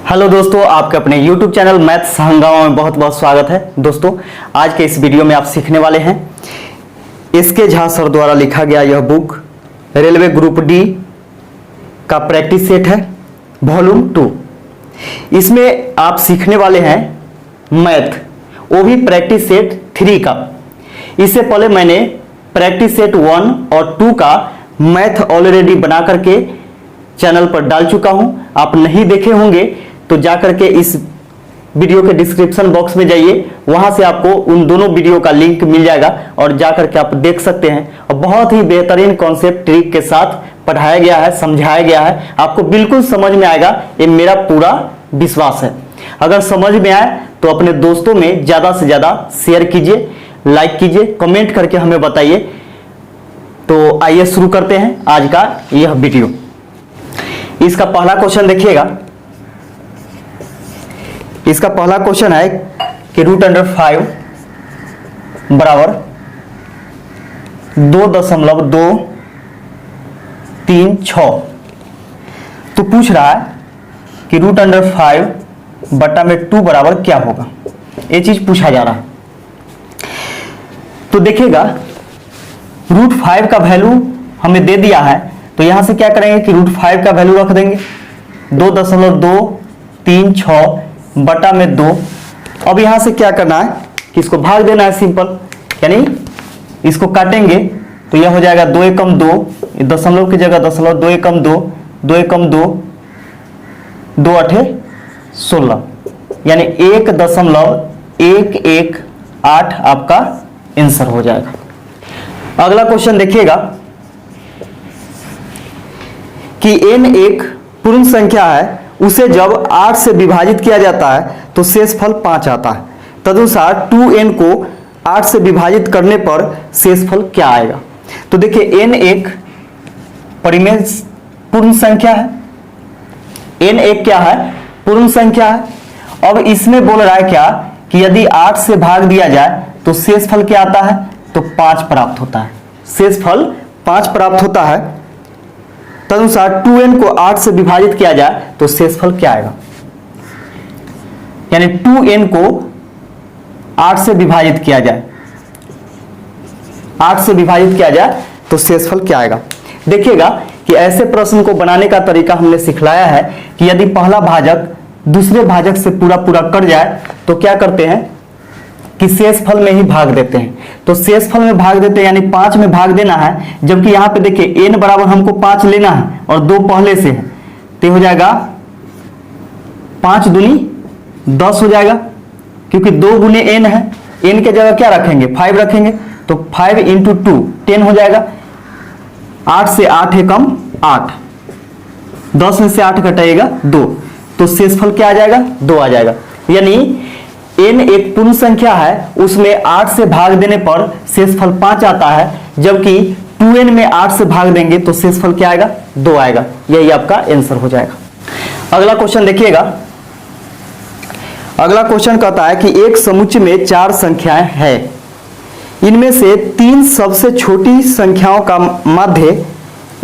Hello दोस्तों, आपके अपने YouTube चैनल मैथ्स हंगामा में बहुत बहुत स्वागत है। दोस्तों, आज के इस वीडियो में आप सीखने वाले हैं एसके झा सर द्वारा लिखा गया यह बुक रेलवे ग्रुप डी का प्रैक्टिस सेट है वॉल्यूम 2। इसमें आप सीखने वाले हैं मैथ, वो भी प्रैक्टिस सेट 3 का। इससे पहले मैंने प्रैक्टिस सेट 1 और 2 का मैथ ऑलरेडी बना करके चैनल पर डाल चुका हूं। आप नहीं देखे होंगे तो जाकर के इस वीडियो के डिस्क्रिप्शन बॉक्स में जाइए, वहां से आपको उन दोनों वीडियो का लिंक मिल जाएगा और जाकर के आप देख सकते हैं। और बहुत ही बेहतरीन कॉन्सेप्ट ट्रिक के साथ पढ़ाया गया है, समझाया गया है, आपको बिल्कुल समझ में आएगा, ये मेरा पूरा विश्वास है। अगर समझ में आए तो अपने दोस्तों में ज्यादा से ज्यादा शेयर कीजिए, लाइक कीजिए, कमेंट करके हमें बताइए। तो आइए शुरू करते हैं आज का यह वीडियो। इसका पहला क्वेश्चन देखिएगा। इसका पहला क्वेश्चन है कि √5 बराबर 2.236। तो पूछ रहा है कि √5 बटा में 2 बराबर क्या होगा, ये चीज पूछा जा रहा है। तो देखिएगा √5 का वैल्यू हमें दे दिया है, तो यहां से क्या करेंगे कि √5 का वैल्यू रख देंगे 2.236 बटा में 2। अब यहां से क्या करना है कि इसको भाग देना है सिंपल, यानी इसको काटेंगे तो यह हो जाएगा 2 एकम 2, दशमलव की जगह दशमलव, 2 एकम 2, 2 एकम 2, 2 अठे 16, यानी 1.118 आपका आंसर हो जाएगा। अगला क्वेश्चन देखिएगा कि n एक पूर्ण संख्या है, उसे जब 8 से विभाजित किया जाता है तो शेषफल 5 आता है। तदनुसार 2n को 8 से विभाजित करने पर शेषफल क्या आएगा। तो देखिए n एक परिमेय पूर्ण संख्या है, n एक क्या है, पूर्ण संख्या है। अब इसमें बोल रहा है क्या कि यदि 8 से भाग दिया जाए तो शेषफल क्या आता है, तो 5 प्राप्त होता है। शेषफल 5 प्राप्त होता है। तदनुसार 2n को 8 से विभाजित किया जाए तो शेषफल क्या आएगा, यानी 2n को 8 से विभाजित किया जाए, 8 से विभाजित किया जाए तो शेषफल क्या आएगा। देखिएगा कि ऐसे प्रश्न को बनाने का तरीका हमने सिखलाया है कि यदि पहला भाजक दूसरे भाजक से पूरा पूरा कट जाए तो क्या करते हैं कि शेषफल में ही भाग देते हैं। तो शेषफल में भाग देते हैं, यानी 5 में भाग देना है। जबकि यहां पे देखिए n बराबर हमको 5 लेना है और 2 पहले से है, तो हो जाएगा 5 दूनी 10 हो जाएगा, क्योंकि 2 गुने n है। n के जगह क्या रखेंगे, 5 रखेंगे, तो 5 × 2 10 हो जाएगा। 8 से 8 एकम 8, 10 में से 8 घटाइएगा 2, तो शेषफल क्या आ जाएगा, 2 आ जाएगा। यानी n एक पूर्ण संख्या है, उसमें 8 से भाग देने पर शेषफल 5 आता है, जबकि 2n में 8 से भाग देंगे तो शेषफल क्या आएगा, 2 आएगा। यही आपका आंसर हो जाएगा। अगला क्वेश्चन देखिएगा। अगला क्वेश्चन कहता है कि एक समुच्चय में 4 संख्याएं हैं, इनमें से 3 सबसे छोटी संख्याओं का माध्य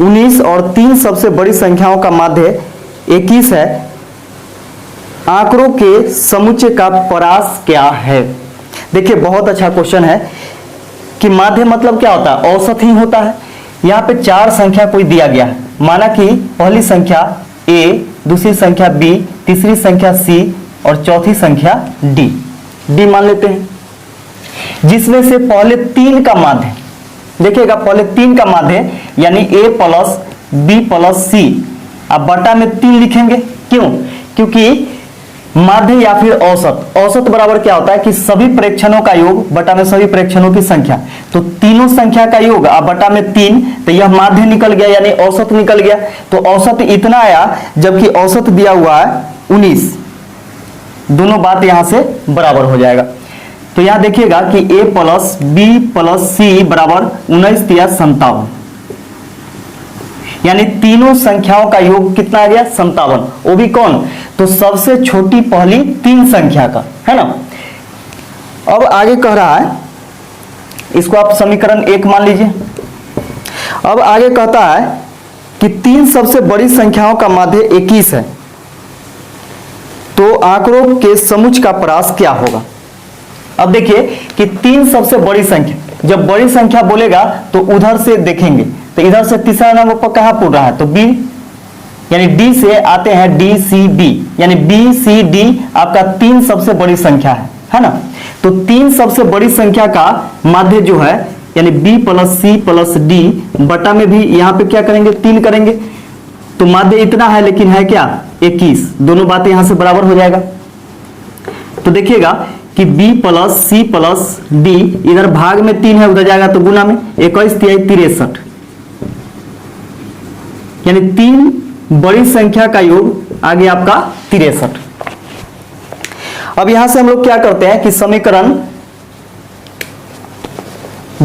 19 और 3 सबसे बड़ी संख्याओं का माध्य 21 है। आंकड़ों के समुच्चय का परास क्या है। देखिए बहुत अच्छा क्वेश्चन है कि माध्य मतलब क्या होता है, औसत ही होता है। यहाँ पे 4 संख्या कोई दिया गया है, माना कि पहली संख्या a, दूसरी संख्या b, तीसरी संख्या c और चौथी संख्या d मान लेते हैं, जिसमें से पहले 3 का माध्य, देखिएगा पहले 3 का माध्य यानी a + b + c, अब बटा में 3 लिखेंगे। क्यों, क्योंकि माध्य या फिर औसत, औसत बराबर क्या होता है कि सभी प्रेक्षणों का योग बटा में सभी प्रेक्षणों की संख्या। तो तीनों संख्या का योग अब बटा में 3, तो यह माध्य निकल गया, यानी औसत निकल गया। तो औसत इतना आया, जबकि औसत दिया हुआ है 19। दोनों बात यहां से बराबर हो जाएगा। तो यहां देखिएगा कि a + b + c बराबर 19 × 57, यानी तीनों संख्याओं का योग कितना आ गया, 57। वो भी कौन, तो सबसे छोटी पहली 3 संख्या का, है ना। अब आगे कह रहा है, इसको आप समीकरण 1 मान लीजिए। अब आगे कहता है कि 3 सबसे बड़ी संख्याओं का माध्य 21 है। तो आंकड़ों के समुच्चय का परास क्या होगा। अब देखिए कि 3 सबसे बड़ी संख्या, जब बड़ी संख्या बोलेगा तो उधर से देखेंगे, तो इधर से तीसरा नंबर पर कहां पूछ रहा है, तो बी, यानी डी से आते हैं डी सी डी, यानी बी सी डी आपका 3 सबसे बड़ी संख्या है ना। तो 3 सबसे बड़ी संख्या का माध्य जो है यानी B plus C plus D बटा में भी यहां पे क्या करेंगे 3 करेंगे, तो माध्य इतना है लेकिन है क्या 21, दोनों बातें यहां से बराबर हो जाएगा। तो देखिएगा कि b plus C plus D इधर भाग में 3 है, उधर जाएगा तो गुना में 21 3 63, यानी 3 बड़ी संख्या का योग आ गया आपका 63। अब यहां से हम लोग क्या करते हैं कि समीकरण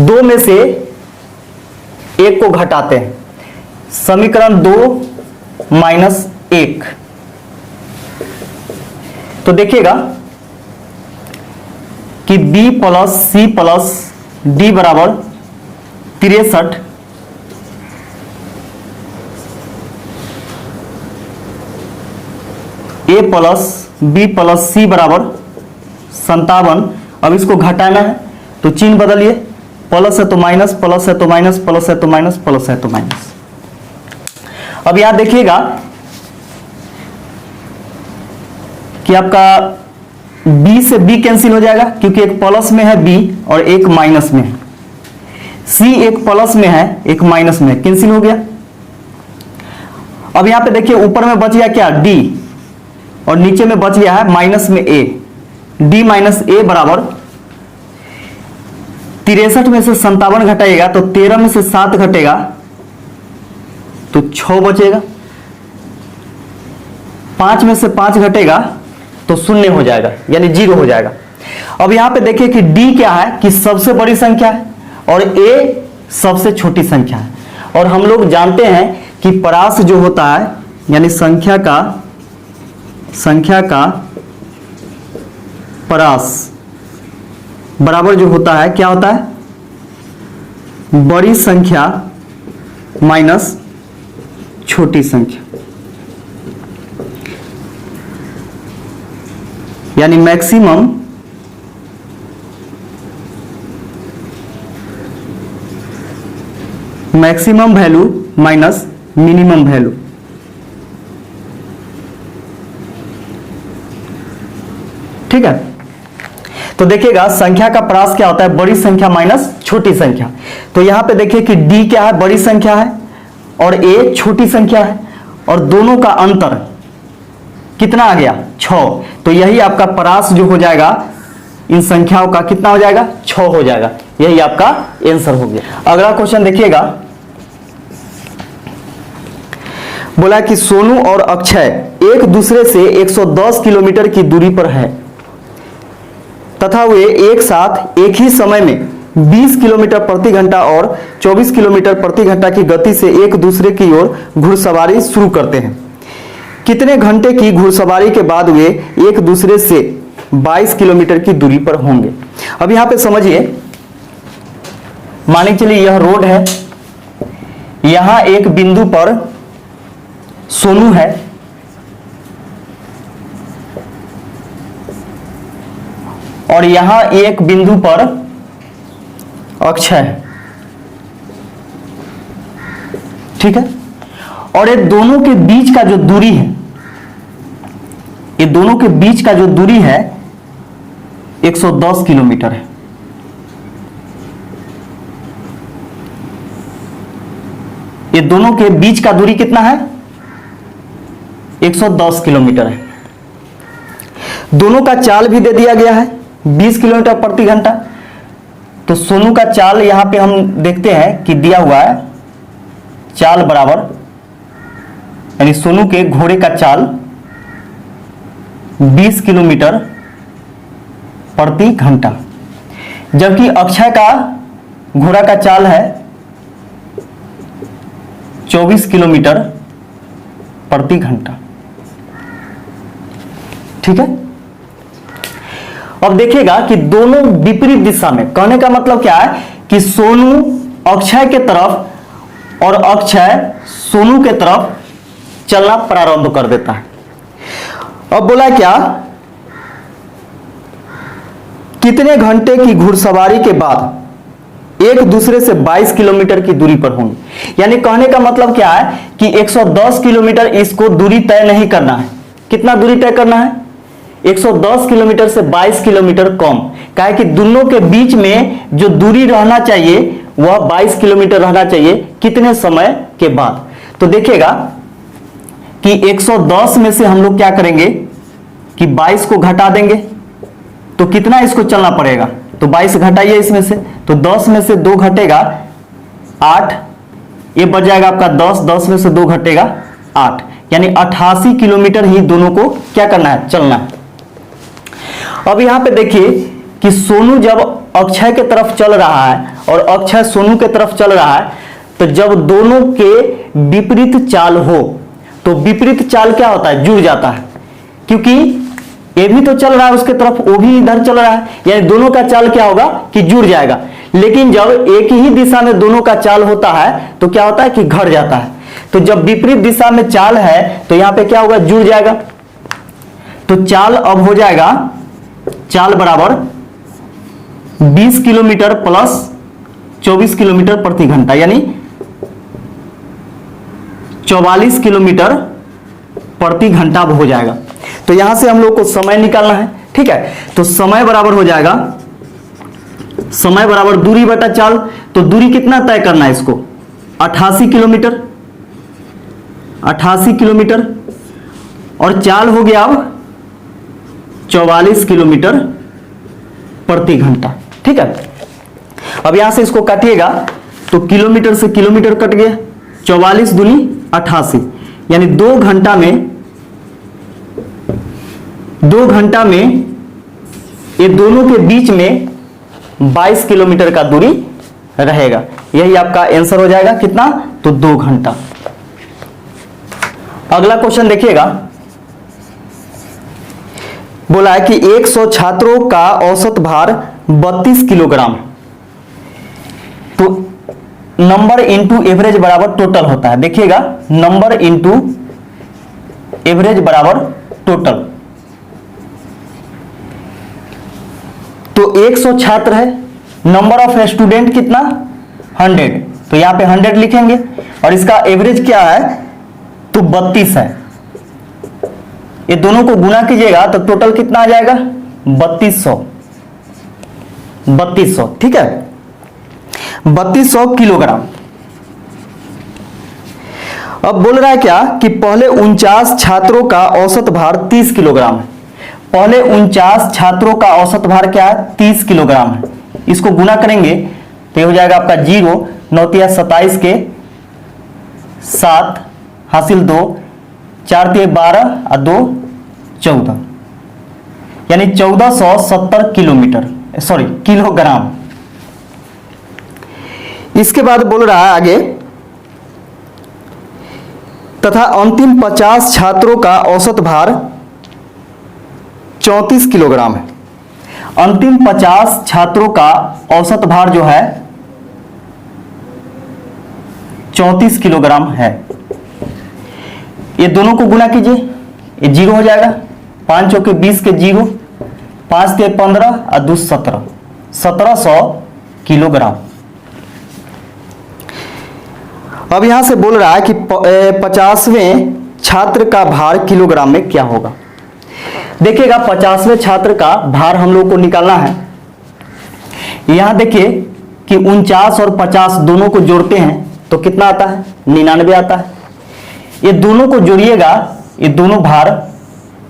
2 में से 1 को घटाते हैं, समीकरण 2 माइनस 1, तो देखिएगा कि b plus C plus D बराबर 63, a plus B plus C बराबर 57। अब इसको घटाना है तो चिन्ह बदलिए, प्लस है तो माइनस, प्लस है तो माइनस, प्लस है तो माइनस, प्लस है तो माइनस। अब यहां देखिएगा कि आपका b से b कैंसिल हो जाएगा क्योंकि एक प्लस में है b और एक माइनस में है, c एक प्लस में है एक माइनस में, कैंसिल हो गया। अब यहां पे देखिए ऊपर में बच गया क्या d और नीचे में बच गया है माइनस में a, d माइनस a बराबर 63 में से 57 घटाएगा तो 13 में से 7 घटेगा तो 6 बचेगा, 5 में से 5 घटेगा तो 0 हो जाएगा यानी 0 हो जाएगा। अब यहां पे देखिए कि d क्या है कि सबसे बड़ी संख्या है और a सबसे छोटी संख्या है, और हम लोग जानते हैं कि परास जो होता है यानी संख्या का परास बराबर जो होता है क्या होता है, बड़ी संख्या माइनस छोटी संख्या, यानी maximum value minus minimum value. ठीक है, तो देखिएगा संख्या का परास क्या होता है, बड़ी संख्या माइनस छोटी संख्या। तो यहां पे देखिए कि d क्या है, बड़ी संख्या है और a छोटी संख्या है, और दोनों का अंतर कितना आ गया 6, तो यही आपका परास जो हो जाएगा इन संख्याओं का कितना हो जाएगा 6 हो जाएगा, यही आपका आंसर हो गया। अगला क्वेश्चन देखिएगा, बोला कि सोनू और अक्षय एक दूसरे से 110 किलोमीटर की दूरी पर है तथा वे एक साथ एक ही समय में 20 किलोमीटर प्रति घंटा और 24 किलोमीटर प्रति घंटा की गति से एक दूसरे की ओर घुड़सवारी शुरू करते हैं। कितने घंटे की घुड़सवारी के बाद वे एक दूसरे से 22 किलोमीटर की दूरी पर होंगे। अब यहां पे समझिए, मान के चलिए यह रोड है, यहां एक बिंदु पर सोनू है और यहां एक बिंदु पर अक्षय है, ठीक है, और ये दोनों के बीच का जो दूरी है, ये दोनों के बीच का जो दूरी है 110 किलोमीटर है। ये दोनों के बीच का दूरी कितना है 110 किलोमीटर है। दोनों का चाल भी दे दिया गया है 20 किलोमीटर प्रति घंटा। तो सोनू का चाल यहां पे हम देखते हैं कि दिया हुआ है चाल बराबर, यानी सोनू के घोड़े का चाल 20 किलोमीटर प्रति घंटा, जबकि अक्षय का घोड़ा का चाल है 24 किलोमीटर प्रति घंटा। ठीक है, अब देखिएगा कि दोनों विपरीत दिशा में, कहने का मतलब क्या है कि सोनू अक्षय के तरफ और अक्षय सोनू के तरफ चलना प्रारंभ कर देता है। अब बोला क्या, कितने घंटे की घुड़सवारी के बाद एक दूसरे से 22 किलोमीटर की दूरी पर होंगे। यानी कहने का मतलब क्या है कि 110 किलोमीटर इसको दूरी तय नहीं करना है। कितना दूरी तय करना है? 110 किलोमीटर से 22 किलोमीटर कम। काहे कि दोनों के बीच में जो दूरी रहना चाहिए वह 22 किलोमीटर रहना चाहिए। कितने समय के बाद? तो देखिएगा कि 110 में से हम लोग क्या करेंगे कि 22 को घटा देंगे, तो कितना इसको चलना पड़ेगा? तो 22 घटाइए इसमें से, तो 10 में से 2 घटेगा 8, ये बच जाएगा आपका 10, 10 में से 2 घटेगा 8, यानी 88 किलोमीटर ही दोनों को क्या करना है? चलना है। अब यहां पे देखिए कि सोनू जब अक्षय के तरफ चल रहा है और अक्षय सोनू के तरफ चल रहा है, तो जब दोनों के विपरीत चाल हो तो विपरीत चाल क्या होता है? जुड़ जाता है, क्योंकि ये भी तो चल रहा है उसके तरफ, वो भी इधर चल रहा है, यानी दोनों का चाल क्या होगा कि जुड़ जाएगा। लेकिन जब एक ही दिशा में दोनों का चाल होता है तो क्या होता है कि घट जाता है। तो जब विपरीत दिशा में चाल है तो यहां पे क्या होगा? जुड़ जाएगा। तो चाल अब हो जाएगा, चाल बराबर 20 किलोमीटर प्लस 24 किलोमीटर प्रति घंटा, यानी 44 किलोमीटर प्रति घंटा हो जाएगा। तो यहां से हम लोग को समय निकालना है, ठीक है। तो समय बराबर हो जाएगा, समय बराबर दूरी बटा चाल। तो दूरी कितना तय करना है इसको? 88 किलोमीटर, 88 किलोमीटर, और चाल हो गया अब 44 किलोमीटर प्रति घंटा, ठीक है। अब यहां से इसको काटिएगा तो किलोमीटर से किलोमीटर कट गया, 44 दूनी 88, यानी 2 घंटा में ये दोनों के बीच में 22 किलोमीटर का दूरी रहेगा। यही आपका आंसर हो जाएगा, कितना? तो 2 घंटा। अगला क्वेश्चन देखिएगा, बोला है कि 100 छात्रों का औसत भार 32 किलोग्राम। तो नंबर इंटू एवरेज बराबर टोटल होता है। देखिएगा, नंबर इंटू एवरेज बराबर टोटल। तो 100 छात्र है, नंबर ऑफ स्टूडेंट कितना? 100, तो यहां पे 100 लिखेंगे, और इसका एवरेज क्या है? तो 32 है। ये दोनों को गुना कीजिएगा तो टोटल कितना आ जाएगा? 3200, 3200, ठीक है, 3200 किलोग्राम। अब बोल रहा है क्या कि पहले 49 छात्रों का औसत भार 30 किलोग्राम है। पहले 49 छात्रों का औसत भार क्या है? 30 किलोग्राम है। इसको गुना करेंगे तो हो जाएगा आपका 0, 9 × 27 के 7 हासिल 2, 4 × 12 और 2 14, यानी 1470 किलोग्राम। इसके बाद बोल रहा है आगे, तथा अंतिम 50 छात्रों का औसत भार 34 किलोग्राम है। अंतिम 50 छात्रों का औसत भार जो है 34 किलोग्राम है। ये दोनों को गुना कीजिए, ये 0 हो जाएगा, 5 चौके 20 के 0, 5 के 15 और 2 17, 1700 किलोग्राम। अब यहां से बोल रहा है कि 50वें छात्र का भार किलोग्राम में क्या होगा। देखिएगा, 50वें छात्र का भार हम लोग को निकालना है। यहां देखिए कि 49 और 50 दोनों को जोड़ते हैं तो कितना आता है? 99 आता है। ये दोनों को जोड़िएगा, ये दोनों भार,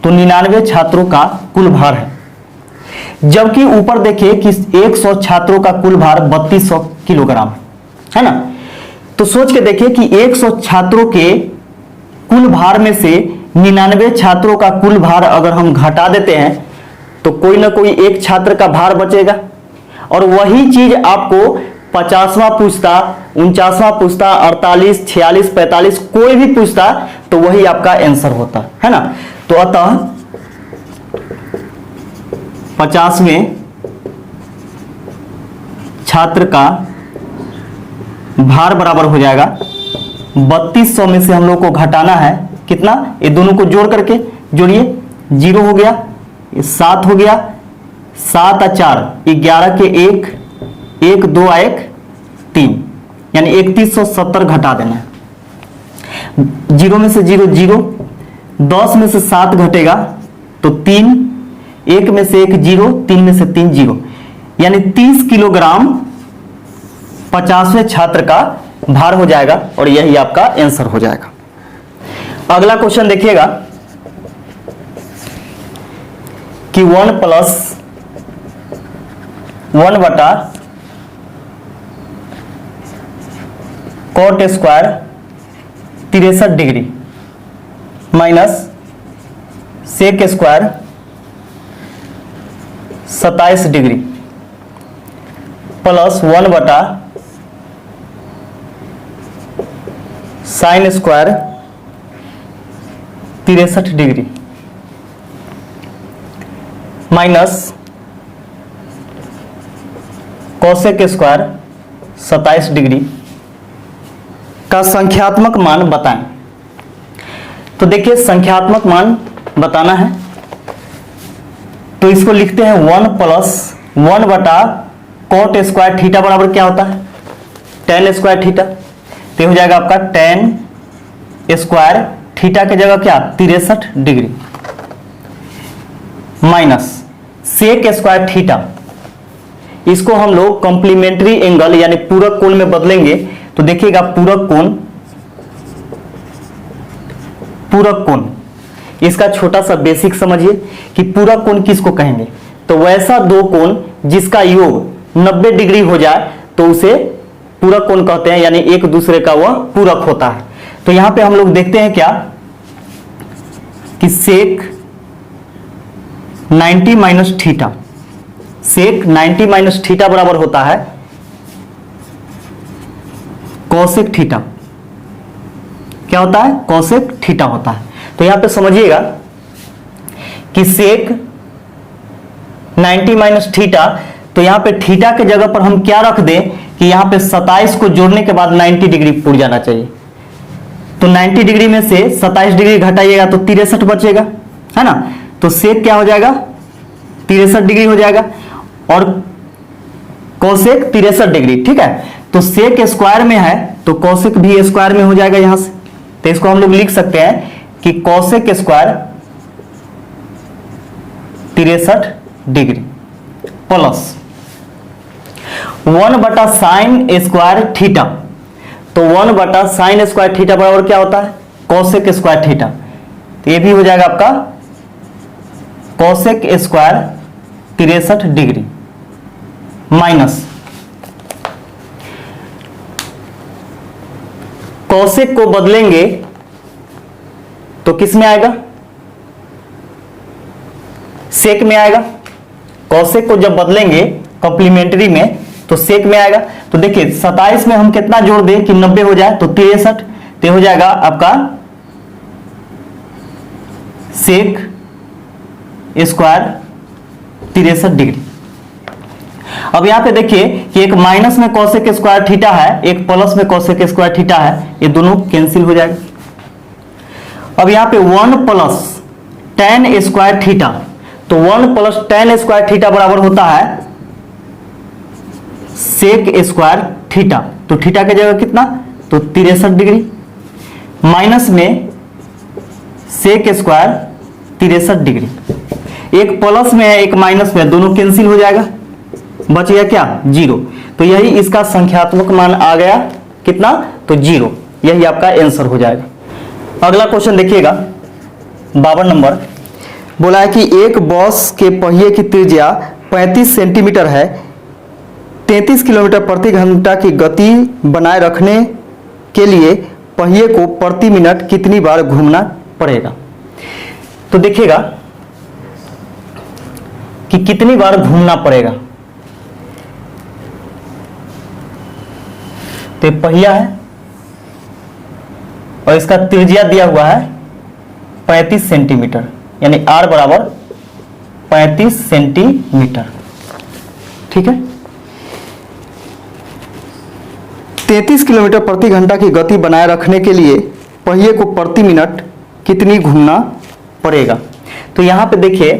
तो 99 छात्रों का कुल भार है। जबकि ऊपर देखिए कि 100 छात्रों का कुल भार 3200 किलोग्राम है ना। तो सोच के देखिए कि 100 छात्रों के कुल भार में से 99 छात्रों का कुल भार अगर हम घटा देते हैं तो कोई ना कोई एक छात्र का भार बचेगा, और वही चीज आपको 50वां पूछता, 49वां पूछता, 48, 46, 45 कोई भी पूछता तो वही आपका आंसर होता है ना। तो अतः 50वें छात्र का भार बराबर हो जाएगा 3200 में से हम लोग को घटाना है कितना? ये दोनों को जोड़ करके जोड़िए, 0 हो गया, ये 7 हो गया, 7 और 4 11 के 1, 1 2 और 1 3, यानी 3170 घटा देना है। 0 में से 0 0, 10 में से 7 घटेगा तो 3, 1 में से 1 0, 3 में से 3 0, यानी 30 किलोग्राम 50वें छात्र का भार हो जाएगा और यही आपका आंसर हो जाएगा। अगला क्वेश्चन देखिएगा कि 1 + 1/, cot square 63 degree minus sec square 27 degree plus 1/, sine square 63 degree minus cosec square 27 degree का संख्यात्मक मान बताएं। तो देखिए संख्यात्मक मान बताना है तो इसको लिखते हैं 1 + 1/, cot स्क्वायर थीटा बराबर क्या होता है, tan स्क्वायर थीटा। तो हो जाएगा आपका tan स्क्वायर थीटा की जगह क्या 63 degree minus sec square theta. इसको हम लोग कॉम्प्लीमेंट्री एंगल यानी पूरक कोण में बदलेंगे तो देखिएगा पूरक कोण इसका छोटा सा बेसिक समझिए कि पूरक कोण किसको कहेंगे। तो वैसा दो कोण जिसका योग 90 डिग्री हो जाए तो उसे पूरक कोण कहते हैं, यानी एक दूसरे का वह पूरक होता है। तो यहां पे हम लोग देखते हैं क्या कि सेक 90 माइनस थीटा, सेक 90 माइनस थीटा बराबर होता है कोसेक थीटा। क्या होता है, कोसेक थीटा होता है। तो यहां पे समझिएगा कि सेक 90 माइनस थीटा, तो यहां पे थीटा के जगह पर हम क्या रख दें कि यहां पे 27 को जोड़ने के बाद 90 डिग्री पूर जाना चाहिए। तो 90 डिग्री में से 27 डिग्री घटाइएगा तो 63 बचेगा, है ना। तो सेक क्या हो जाएगा 63 डिग्री हो जाएगा और कोसेक 63 डिग्री, ठीक है। तो सेक स्क्वायर में है तो कोसेक भी स्क्वायर में हो जाएगा यहां से। तो इसको हम लोग लिख सकते हैं कि cosec square 63 degree plus 1/, sine square theta. तो 1/, साइन स्क्वायर थीटा बराबर क्या होता है कोसेक स्क्वायर थीटा। तो ये भी हो जाएगा आपका cosec square 63 degree minus cosec को बदलेंगे तो किस में आएगा, सेक में आएगा। कोसेक को जब बदलेंगे कॉम्प्लीमेंट्री में तो सेक में आएगा। तो देखिए 27 में हम कितना जोड़ दें कि 90 हो जाए तो 63, तो हो जाएगा आपका सेक स्क्वायर 63 डिग्री। अब यहां पे देखिए कि एक माइनस में कोसेक स्क्वायर थीटा है, एक प्लस में कोसेक स्क्वायर थीटा है, ये दोनों कैंसिल हो जाएगा। अब यहां पे 1 + tan स्क्वायर थीटा, तो 1 + tan स्क्वायर थीटा बराबर होता है सेक स्क्वायर थीटा। तो थीटा की जगह कितना तो 63 डिग्री माइनस में सेक स्क्वायर 63 डिग्री। एक प्लस में है एक माइनस में, दोनों कैंसिल हो जाएगा, बच गया क्या 0। तो यही इसका संख्यात्मक मान आ गया कितना तो 0, यही आपका आंसर हो जाएगा। अगला क्वेश्चन देखिएगा 52 नंबर, बोला है कि एक बस के पहिए की त्रिज्या 35 सेंटीमीटर है, 33 किलोमीटर प्रति घंटा की गति बनाए रखने के लिए पहिए को प्रति मिनट कितनी बार घूमना पड़ेगा। तो देखिएगा कि कितनी बार घूमना पड़ेगा। तो पहिया है और इसका त्रिज्या दिया हुआ है 35 सेंटीमीटर, यानी r बराबर 35 सेंटीमीटर, ठीक है। 33 किलोमीटर प्रति घंटा की गति बनाए रखने के लिए पहिए को प्रति मिनट कितनी घूमना पड़ेगा। तो यहाँ पे देखिए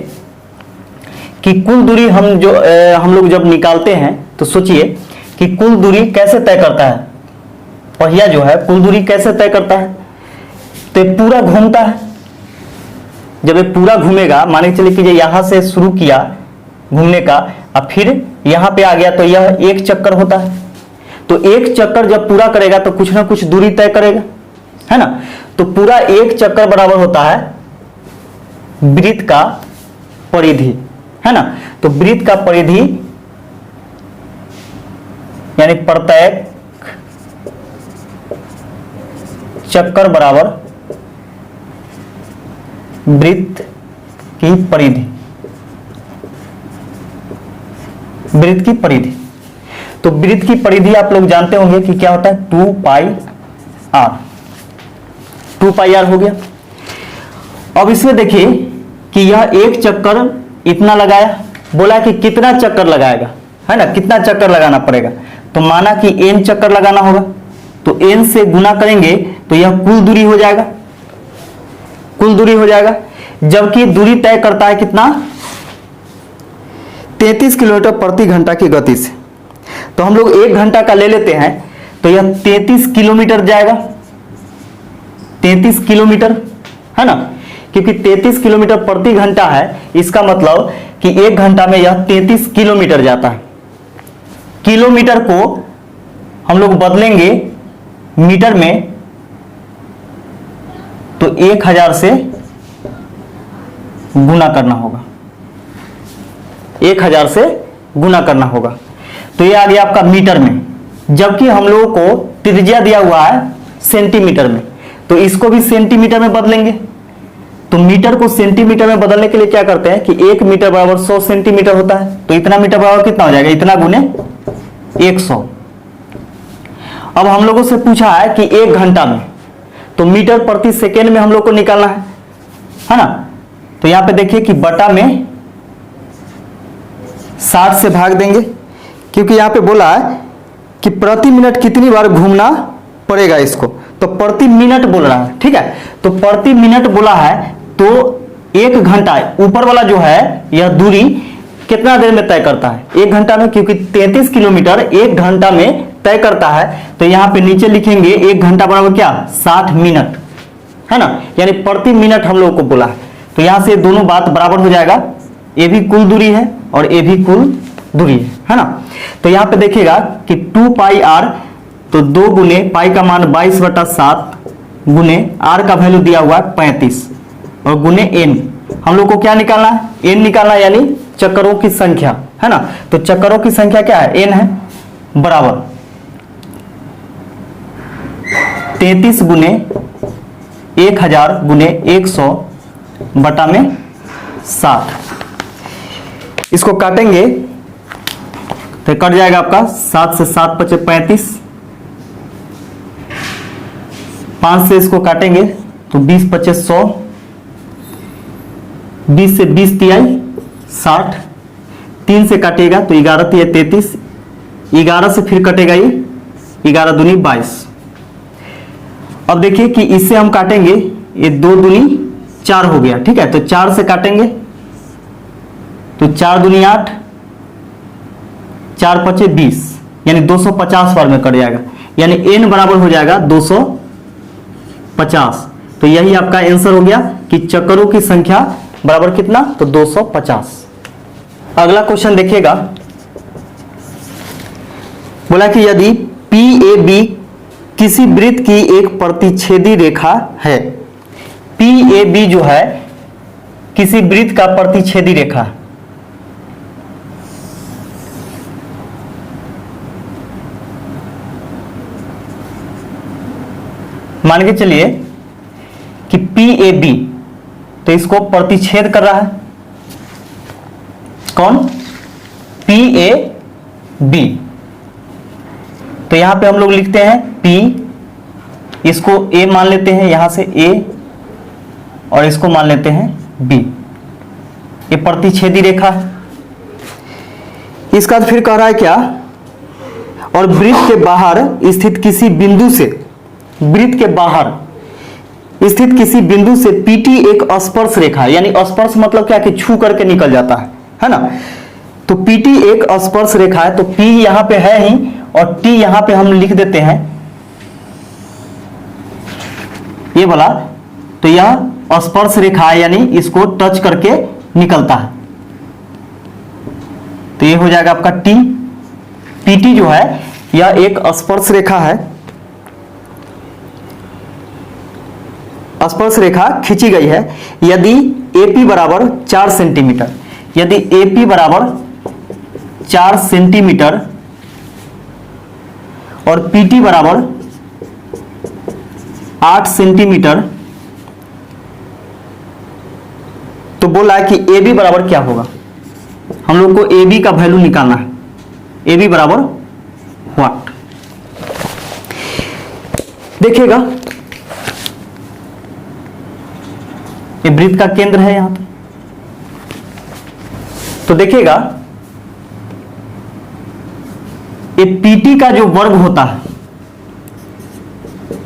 कि कुल दूरी हम लोग जब निकालते हैं तो सोचिए कि कुल दूरी कैसे तय करता है, पहिया जो है कुल दूरी कैसे तय करता है, तो ये पूरा घूमता है। जब ये पूरा घूमेगा, मान के चलिए कि यहां से शुरू किया घूमने का, अब फिर यहां पे आ गया, तो यह एक चक्कर होता है। तो एक चक्कर जब पूरा करेगा तो कुछ ना कुछ दूरी तय करेगा, है ना। तो पूरा एक चक्कर बराबर होता है वृत्त का परिधि, है ना। तो वृत्त का परिधि यानी प्रत्येक चक्कर बराबर वृत्त की परिधि, वृत्त की परिधि। तो वृत्त की परिधि आप लोग जानते होंगे कि क्या होता है, 2 पाई आर, 2 पाई आर हो गया। अब इसमें देखिए कि यह एक चक्कर इतना लगाया, बोला कि कितना चक्कर लगाएगा, है ना, कितना चक्कर लगाना पड़ेगा। तो माना कि n चक्कर लगाना होगा, तो n से गुना करेंगे तो यह कुल दूरी हो जाएगा, कुल दूरी हो जाएगा। जबकि दूरी तय करता है कितना, 33 किलोमीटर प्रति घंटा की गति से। तो हम लोग 1 घंटा का ले लेते हैं, तो यह 33 किलोमीटर जाएगा, 33 किलोमीटर, है ना। क्योंकि 33 किलोमीटर प्रति घंटा है, इसका मतलब कि 1 घंटा में यह 33 किलोमीटर जाता है। किलोमीटर को हम लोग बदलेंगे मीटर में, तो 1000 से गुना करना होगा, 1000 से गुना करना होगा। तो ये आ गया आपका मीटर में, जबकि हम लोगों को त्रिज्या दिया हुआ है सेंटीमीटर में, तो इसको भी सेंटीमीटर में बदलेंगे। तो मीटर को सेंटीमीटर में बदलने के लिए क्या करते हैं कि 1 मीटर बराबर 100 सेंटीमीटर होता है। तो इतना मीटर बराबर कितना हो जाएगा, इतना गुने 100। अब हम लोगों से पूछा है कि 1 घंटा में, तो मीटर प्रति सेकेंड में हम लोग को निकालना है ना। तो यहां पे देखिए कि बटा में 60 से भाग देंगे, क्योंकि यहां पे बोला है कि प्रति मिनट कितनी बार घूमना पड़ेगा इसको, तो प्रति मिनट बोल रहा है, ठीक है। तो प्रति मिनट बोला है, तो 1 घंटा ऊपर वाला जो है यह दूरी कितना देर में तय करता है, 1 घंटा में, क्योंकि 33 किलोमीटर 1 घंटा में तय करता है। तो यहां पे नीचे लिखेंगे 1 घंटा बराबर क्या, 60 मिनट, है ना, यानी प्रति मिनट हम लोगों को बोला है। तो यहां से दोनों बात बराबर हो जाएगा, ये भी कुल दूरी है और ये भी कुल दूरी है ना। तो यहां पे देखिएगा कि 2 पाई आर, तो 2 गुने पाई का मान 22/7 गुने आर का वैल्यू दिया हुआ है 35 और गुने एन। हम लोग को क्या निकालना है, एन निकालना है, यानी चक्करों की संख्या, है ना। तो चक्करों की संख्या क्या है, एन है, बराबर 33 गुने 1000 गुने 100 बटा में 60। इसको काटेंगे तो कट जाएगा आपका 7 से 7 × 5 = 35, 5 से इसको काटेंगे तो 20 × 5 = 100, 20 से 20 × 60, 3 से काटेगा तो 11 × 33, 11 से फिर कटेगा ये 11 दूनी 22। अब देखिए कि इससे हम काटेंगे, ये 2 दूनी 4 हो गया, ठीक है। तो 4 से काटेंगे तो 4 दूनी 8, 4 × 5 = 20, यानी 250 बार में कट जाएगा, यानी n बराबर हो जाएगा 250। तो यही आपका आंसर हो गया कि चक्करों की संख्या बराबर कितना, तो 250। अगला क्वेश्चन देखिएगा, बोला कि यदि PAB किसी वृत्त की एक प्रतिच्छेदी रेखा है, PAB जो है किसी वृत्त का प्रतिच्छेदी रेखा, मान के चलिए कि PAB, तो इसको प्रतिच्छेद कर रहा है कौन, PAB। तो यहां पे हम लोग लिखते हैं P, इसको A मान लेते हैं, यहां से A, और इसको मान लेते हैं B। ये प्रतिच्छेदी रेखा है। इसका फिर कह रहा है क्या, और वृत्त के बाहर स्थित किसी बिंदु से, वृत्त के बाहर स्थित किसी बिंदु से PT एक स्पर्श रेखा है, यानी स्पर्श मतलब क्या कि छू करके निकल जाता है ना। तो PT एक स्पर्श रेखा है, तो P यहां पे है ही और T यहां पे हम लिख देते हैं ये वाला। तो यह स्पर्श रेखा है, यानी इसको टच करके निकलता है, तो ये हो जाएगा आपका T। PT जो है यह एक स्पर्श रेखा है, स्पर्श रेखा खींची गई है यदि AP बराबर 4 सेंटीमीटर, यदि AP बराबर 4 सेंटीमीटर और PT बराबर 8 सेंटीमीटर, तो बोला है कि AB बराबर क्या होगा। हम लोग को AB का वैल्यू निकालना है। AB बराबर व्हाट, देखिएगा ये वृत्त का केंद्र है यहां पे, तो देखिएगा ये PT का जो वर्ग होता है,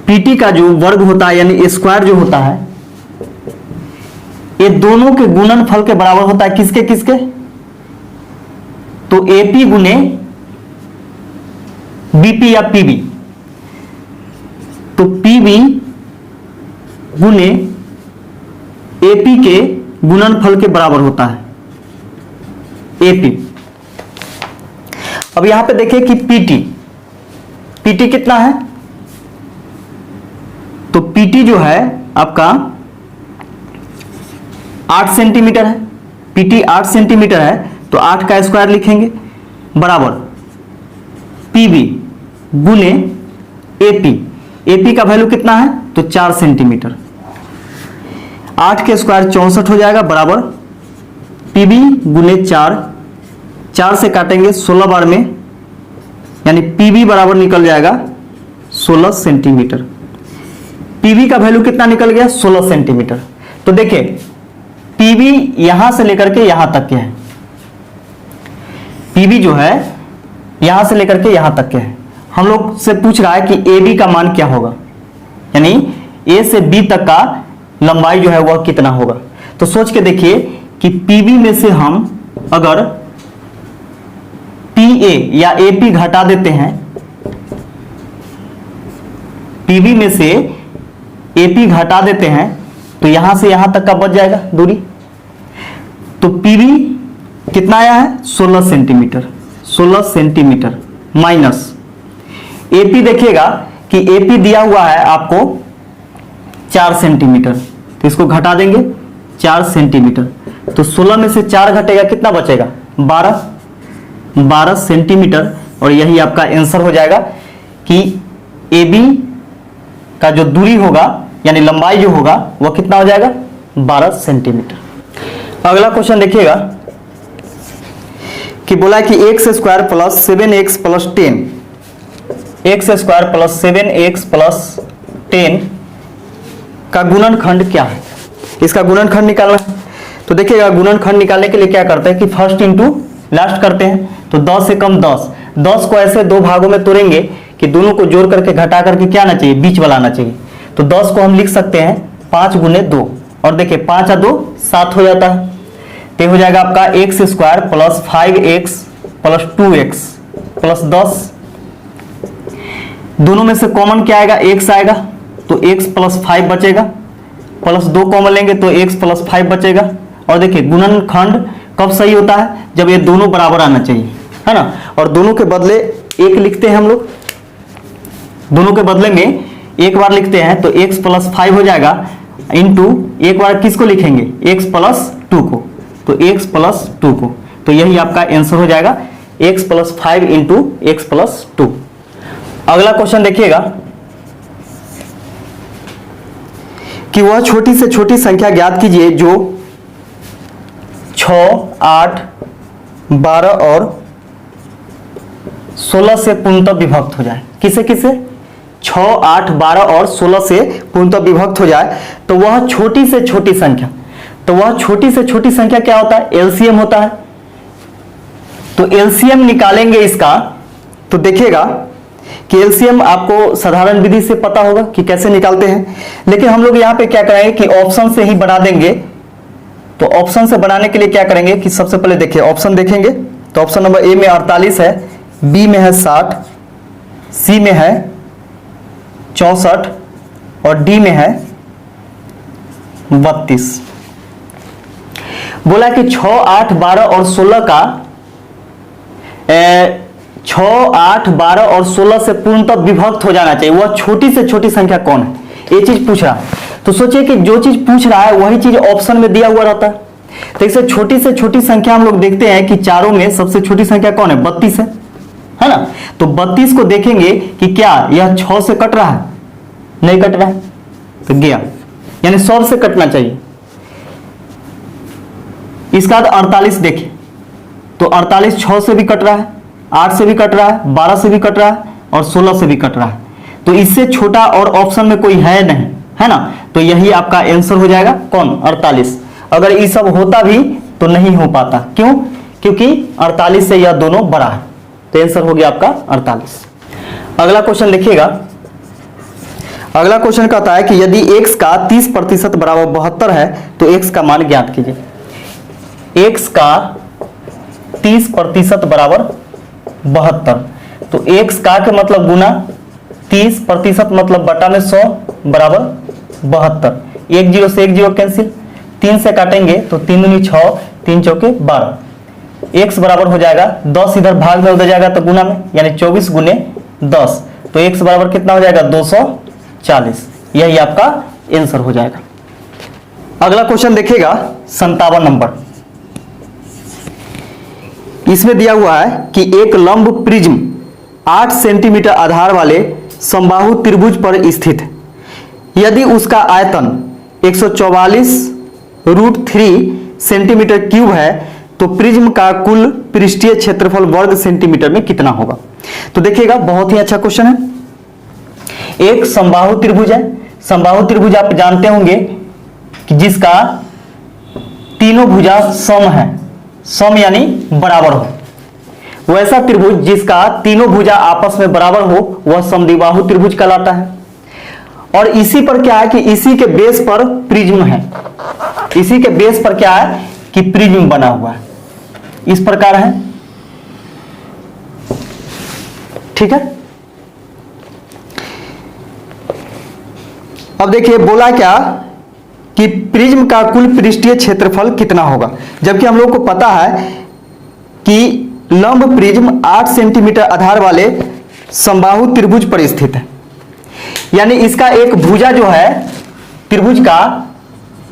PT का जो वर्ग होता है यानी स्क्वायर जो होता है, ये दोनों के गुणनफल के बराबर होता है। किसके किसके, तो AP गुने BP या PB, तो PB गुने AP के गुणनफल के बराबर होता है AP। अब यहां पे देखिए कि PT कितना है, तो PT जो है आपका 8 सेंटीमीटर है। PT 8 सेंटीमीटर है, तो 8 का स्क्वायर लिखेंगे बराबर PB गुने AP का वैल्यू कितना है, तो 4 सेंटीमीटर। 8 के स्क्वायर 64 हो जाएगा बराबर PB गुने 4 से काटेंगे 16 बार में, यानी PB बराबर निकल जाएगा 16 सेंटीमीटर। PB का वैल्यू कितना निकल गया, 16 सेंटीमीटर। तो देखिए PB यहां से लेकर के यहां तक के है, PB जो है यहां से लेकर के यहां तक के है। हम लोग से पूछ रहा है कि AB का मान क्या होगा, यानी A से B तक का लंबाई जो है वह कितना होगा। तो सोच के देखिए कि PB में से हम अगर PA या AP घटा देते हैं, PB में से AP घटा देते हैं, तो यहां से यहां तक का बच जाएगा दूरी। तो PB कितना आया है, 16 सेंटीमीटर। 16 सेंटीमीटर माइनस AP, देखिएगा कि AP दिया हुआ है आपको 4 सेंटीमीटर, तो इसको घटा देंगे 4 सेंटीमीटर, तो 16 में से 4 घटेगा कितना बचेगा, 12 सेंटीमीटर। और यही आपका आंसर हो जाएगा कि AB का जो दूरी होगा यानी लंबाई जो होगा वह कितना हो जाएगा, 12 सेंटीमीटर। अगला क्वेश्चन देखिएगा कि बोला है कि x square plus 7x plus 10, x square plus 7x plus 10 का गुणनखंड क्या है, इसका गुणनखंड निकालना है। तो देखिएगा गुणनखंड निकालने के लिए क्या करते हैं कि फर्स्ट इंटू लास्ट करते हैं। तो 10 से कम 10 को ऐसे दो भागों में तोड़ेंगे कि दोनों को जोड़ करके घटा करके क्या आना चाहिए, बीच वाला आना चाहिए। तो 10 को हम लिख सकते हैं 5 गुने 2, और देखिए 5 और 2 7 हो जाता है। तो हो जाएगा आपका x square plus 5x plus 2x plus 10, दोनों में से कॉमन क्या आएगा, x आएगा, तो x प्लस 5 बचेगा, प्लस 2 कॉमन लेंगे तो x प्लस 5 बचेगा। और देखिए गुणनखंड कब सही होता है, जब ये दोनों बराबर आना चाहिए, है ना। और दोनों के बदले एक लिखते हैं हम लोग, दोनों के बदले में एक बार लिखते हैं, तो x प्लस 5 हो जाएगा इंटू एक बार किसको लिखेंगे, x प्लस 2 को, तो x प्लस 2 को। तो यही आपका आंसर हो जाएगा x plus 5 into x plus 2। अगला क्वेश्चन देखिएगा कि वह छोटी से छोटी संख्या ज्ञात कीजिए जो 6, 8, 12 और 16 से पूर्णतः विभक्त हो जाए। किसे किसे, 6, 8, 12 और 16 से पूर्णतः विभक्त हो जाए, तो वह छोटी से छोटी संख्या, तो वह छोटी से छोटी संख्या क्या होता है, एलसीएम होता है। तो एलसीएम निकालेंगे इसका, तो देखिएगा कि एलसीएम आपको साधारण विधि से पता होगा कि कैसे निकालते हैं, लेकिन हम लोग यहाँ पे क्या करेंगे कि ऑप्शन से ही बना देंगे। तो ऑप्शन से बनाने के लिए क्या करेंगे कि सबसे पहले देखिए ऑप्शन देखेंगे तो ऑप्शन नंबर ए में 48 है, बी में है 60, सी में है 64 और डी में है 32। बोला कि 6, 8, 12 और 16 का 6, 8, 12 और 16 से पूर्णतः विभक्त हो जाना चाहिए। वह छोटी से छोटी संख्या कौन है, ये चीज पूछ रहा है। तो सोचिए कि जो चीज पूछ रहा है वही चीज ऑप्शन में दिया हुआ रहता है। तो इससे छोटी से छोटी संख्या हम लोग देखते हैं कि चारों में सबसे छोटी संख्या कौन है, 32 है ना। तो 32 को देखेंगे कि क्या यह 6 से कट रहा है, नहीं कट रहा है, तो गया, यानी 100 से कटना चाहिए। इसका बाद 48 देखिए तो 48 6 से भी कट रहा है, 8 से भी कट रहा है, 12 से भी कट रहा है और 16 से भी कट रहा है। तो इससे छोटा और ऑप्शन में कोई है नहीं, है ना। तो यही आपका आंसर हो जाएगा कौन, 48। अगर ये सब होता भी तो नहीं हो पाता, क्यों, क्योंकि 48 से यह दोनों बड़ा है। तो आंसर हो गया आपका 48। अगला क्वेश्चन देखिएगा। अगला क्वेश्चन कहता है कि यदि x का 30% बराबर 72 है तो x का मान ज्ञात कीजिए। x का 30% बराबर 72, तो x का के मतलब गुना 30% मतलब बटा में 100 बराबर 72। 1 0 से 1 0 कैंसिल, 3 से काटेंगे तो 3 दूनी 6, 3 चौके 12। x बराबर हो जाएगा 10 इधर भाग में उधर जाएगा तो गुना में, यानी 24 गुने 10। तो x बराबर कितना हो जाएगा, 240। यही आपका आंसर हो जाएगा। अगला क्वेश्चन देखिएगा 57 नंबर। इसमें दिया हुआ है कि एक लंब प्रिज्म 8 सेंटीमीटर आधार वाले समबाहु त्रिभुज पर स्थित है। यदि उसका आयतन 144√3 सेंटीमीटर क्यूब है तो प्रिज्म का कुल पृष्ठीय क्षेत्रफल वर्ग सेंटीमीटर में कितना होगा। तो देखिएगा बहुत ही अच्छा क्वेश्चन है। एक समबाहु त्रिभुज है। समबाहु त्रिभुज आप जानते होंगे कि जिसका तीनों भुजा सम है, सम यानी बराबर हो। वैसा त्रिभुज जिसका तीनों भुजा आपस में बराबर हो वह समद्विबाहु त्रिभुज कहलाता है। और इसी पर क्या है कि इसी के बेस पर प्रिज्म है। इसी के बेस पर क्या है कि प्रिज्म बना हुआ है, इस प्रकार है, ठीक है। अब देखिए बोला क्या कि प्रिज्म का कुल पृष्ठीय क्षेत्रफल कितना होगा, जबकि हम लोग को पता है कि लंब प्रिज्म 8 सेंटीमीटर आधार वाले समबाहु त्रिभुज पर स्थित है। यानी इसका एक भुजा जो है त्रिभुज का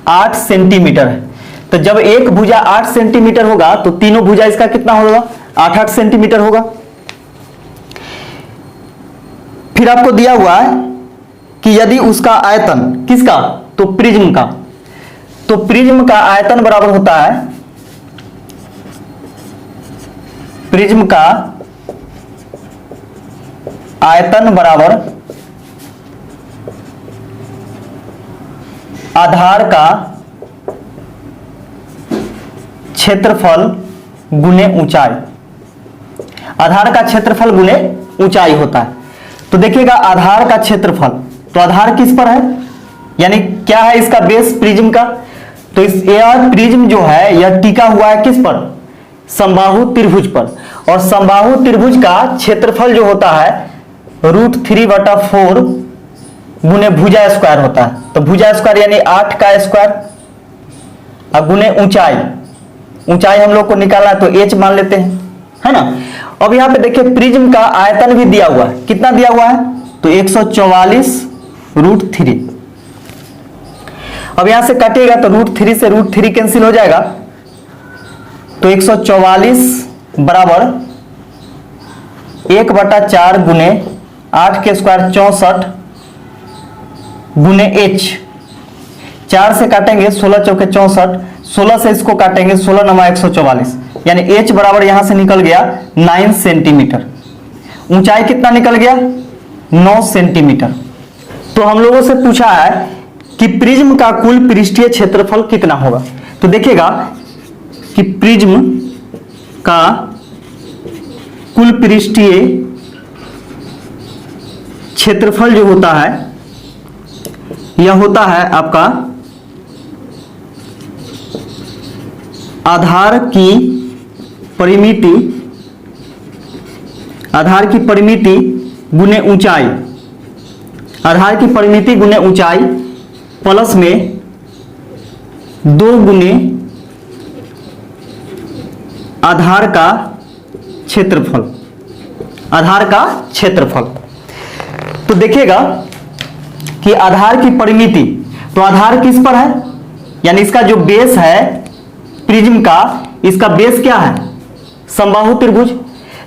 8 सेंटीमीटर है। तो जब एक भुजा 8 सेंटीमीटर होगा तो तीनों भुजा इसका कितना होगा, 8-8 सेंटीमीटर होगा। फिर आपको दिया हुआ है कि यदि उसका आयतन, किसका, तो प्रिज्म का, तो प्रिज्म का आयतन बराबर होता है, प्रिज्म का आयतन बराबर आधार का क्षेत्रफल गुने ऊंचाई। आधार का क्षेत्रफल गुने ऊंचाई होता है। तो देखिएगा आधार का क्षेत्रफल, तो आधार किस पर है, यानी क्या है इसका बेस प्रिज्म का। तो इस यह प्रिज्म जो है यह टिका हुआ है किस पर, समबाहु त्रिभुज पर। और समबाहु त्रिभुज का क्षेत्रफल जो होता है √3/4 गुने भुजा स्क्वायर होता है। तो भुजा स्क्वायर यानी 8 का स्क्वायर और गुने ऊंचाई। ऊंचाई हम लोग को निकालना है तो h मान लेते हैं, है ना। अब यहां पे देखिए प्रिज्म का आयतन भी दिया हुआ है, कितना दिया हुआ है, तो 144√3। अब यहां से काटिएगा तो √3 से √3 कैंसिल हो जाएगा। तो 144 बराबर 1/4 गुने 8 के स्क्वायर 64 गुने h। 4 से काटेंगे 16 चौके 64, 16 से इसको काटेंगे 16 × 144, यानी h बराबर यहां से निकल गया 9 सेंटीमीटर। ऊंचाई कितना निकल गया, 9 सेंटीमीटर। तो हम लोगों से पूछा है कि प्रिज्म का कुल पृष्ठीय क्षेत्रफल कितना होगा। तो देखिएगा कि प्रिज्म का कुल पृष्ठीय क्षेत्रफल जो होता है यह होता है आपका आधार की परिमिति गुने ऊंचाई, आधार की परिमिति गुने ऊंचाई प्लस में 2 गुने आधार का क्षेत्रफल, आधार का क्षेत्रफल। तो देखिएगा कि आधार की परिमिति, तो आधार किस पर है, यानी इसका जो बेस है प्रिज्म का, इसका बेस क्या है, समबाहु त्रिभुज।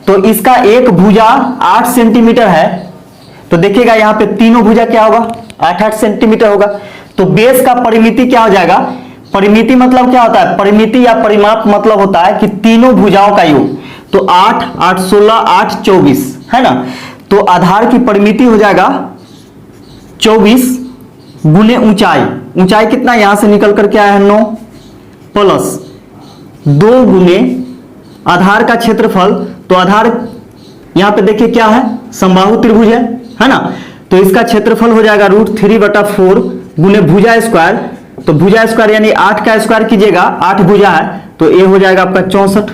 तो इसका एक भुजा 8 सेंटीमीटर है, तो देखिएगा यहां पे तीनों भुजा क्या होगा, 8-8 सेंटीमीटर होगा। तो बेस का परिमिति क्या हो जाएगा, परिमिति मतलब क्या होता है, परिमिति या परिमाप मतलब होता है कि तीनों भुजाओं का योग। तो 8, 8, 16, 8, 24 है ना। तो आधार की परिमिति हो जाएगा 24 गुने ऊंचाई, ऊंचाई कितना यहां से निकल कर के आया है 9 प्लस 2 गुने आधार का क्षेत्रफल। तो आधार यहां पे देखिए क्या है, समबाहु त्रिभुज है ना। तो इसका क्षेत्रफल हो जाएगा √3/4 गुने भुजा स्क्वायर। तो भुजा स्क्वायर यानी 8 का स्क्वायर कीजिएगा, 8 भुजा है तो ये हो जाएगा आपका 64।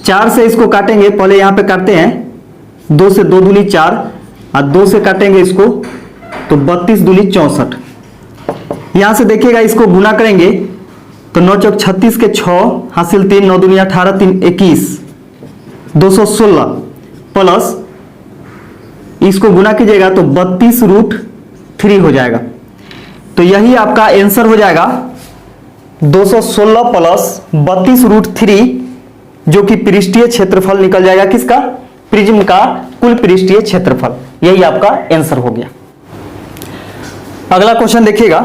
4 से इसको काटेंगे, पहले यहां पे काटते हैं, 2 से 2 दूनी 4 और 2 से काटेंगे इसको तो 32 दूनी 64। यहां से देखिएगा इसको गुना करेंगे तो 9 चौक 36 के 6 हासिल 3, 9 दूनी 18, 3 21, 216 प्लस इसको गुना कीजिएगा तो 32√3 हो जाएगा। तो यही आपका आंसर हो जाएगा 216 प्लस 32√3, जो कि पृष्ठीय क्षेत्रफल निकल जाएगा किसका, प्रिज्म का कुल पृष्ठीय क्षेत्रफल। यही आपका आंसर हो गया। अगला क्वेश्चन देखिएगा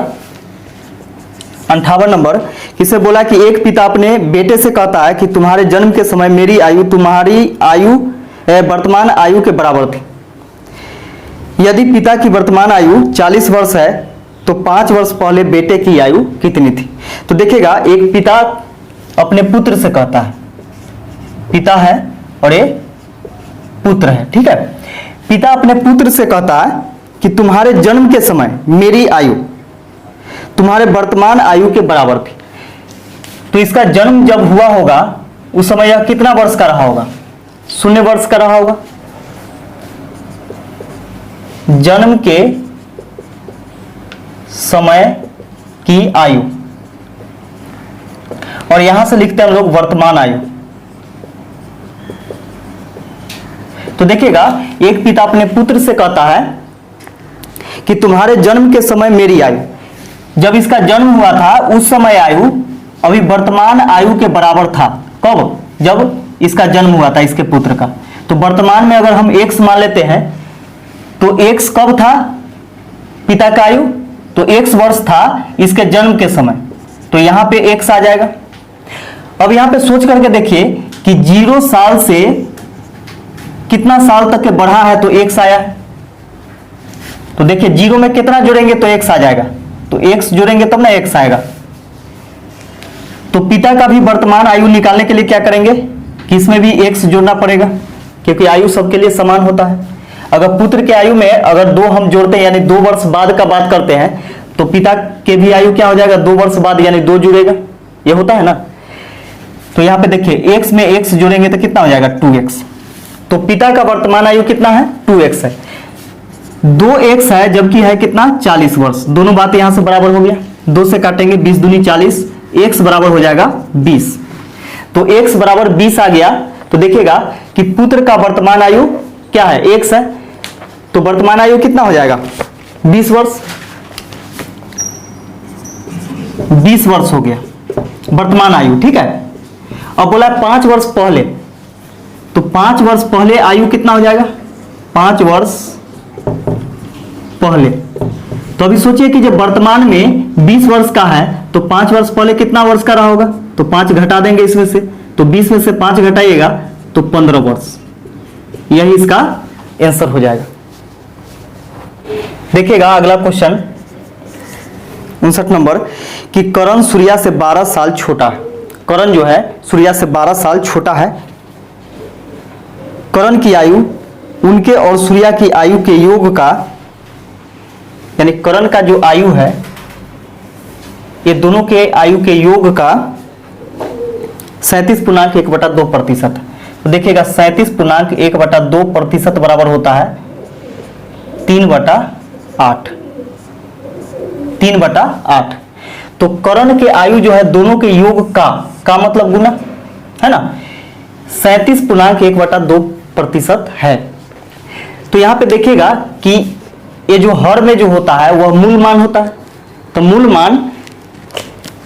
58 नंबर। किसे बोला कि एक पिता अपने बेटे से कहता है कि तुम्हारे जन्म के समय मेरी आयु तुम्हारी आयु वर्तमान आयु के बराबर थी। यदि पिता की वर्तमान आयु 40 वर्ष है तो 5 वर्ष पहले बेटे की आयु कितनी थी। तो देखिएगा एक पिता अपने पुत्र से कहता है, पिता है और एक पुत्र है, ठीक है। पिता अपने पुत्र से कहता है कि तुम्हारे जन्म के समय मेरी आयु तुम्हारे वर्तमान आयु के बराबर थी। तो इसका जन्म जब हुआ होगा उस समय यह कितना वर्ष का रहा होगा, 0 वर्ष का रहा होगा। जन्म के समय की आयु, और यहां से लिखते हैं हम लोग वर्तमान आयु। तो देखिएगा एक पिता अपने पुत्र से कहता है कि तुम्हारे जन्म के समय मेरी आयु, जब इसका जन्म हुआ था उस समय आयु अभी वर्तमान आयु के बराबर था। कब, जब इसका जन्म हुआ था इसके पुत्र का। तो वर्तमान में अगर हम x मान लेते हैं तो x कब था पिता का आयु, तो x वर्ष था इसके जन्म के समय, तो यहां पे x आ जाएगा। अब यहां पे सोच करके देखिए कि 0 साल से कितना साल तक के बढ़ा है तो x आया है। तो देखिए 0 में कितना जोड़ेंगे तो x आ जाएगा, तो x जोड़ेंगे तब ना x आएगा। तो पिता का भी वर्तमान आयु निकालने के लिए क्या करेंगे कि इसमें भी x जोड़ना पड़ेगा, क्योंकि आयु सबके लिए समान होता है। अगर पुत्र के आयु में अगर 2 हम जोड़ते हैं यानी 2 वर्ष बाद का बात करते हैं तो पिता के भी आयु क्या हो जाएगा 2 वर्ष बाद, यानी 2 जुड़ेगा, ये होता है ना। तो यहां पे देखिए x में x जोड़ेंगे तो कितना हो जाएगा 2x। तो पिता का वर्तमान आयु कितना है 2x है, 2x है जबकि है कितना 40 वर्ष। दोनों बातें यहां से बराबर हो गया, 2 से काटेंगे 20 दूनी 40, x बराबर हो जाएगा 20। तो x बराबर 20 आ गया। तो देखिएगा कि पुत्र का वर्तमान आयु क्या है x है, तो वर्तमान आयु कितना हो जाएगा 20 वर्ष, 20 वर्ष हो गया वर्तमान आयु, ठीक है। अब बोला 5 वर्ष पहले, तो 5 वर्ष पहले आयु कितना हो जाएगा 5 वर्ष पहले। तो अभी सोचिए कि जब वर्तमान में 20 वर्ष का है तो 5 वर्ष पहले कितना वर्ष का रहा होगा, तो 5 घटा देंगे इसमें से, तो 20 में से 5 घटाइएगा तो 15 वर्ष। यही इसका आंसर हो जाएगा। देखिएगा अगला क्वेश्चन 59 नंबर कि करण सूर्या से 12 साल छोटा है। करण जो है सूर्या से 12 साल छोटा है। करण की आयु उनके और सूर्या की आयु के योग का, यानी करण का जो आयु है, ये दोनों के आयु के योग का 37.1/2%। तो देखिएगा 37.1/2% बराबर होता है 3/8। 3/8। तो करण के आयु जो है दोनों के योग का मतलब गुना है ना, 37.1/2% है। तो यहां पे देखिएगा कि ये जो हर में जो होता है वह मूल मान होता है। तो मूल मान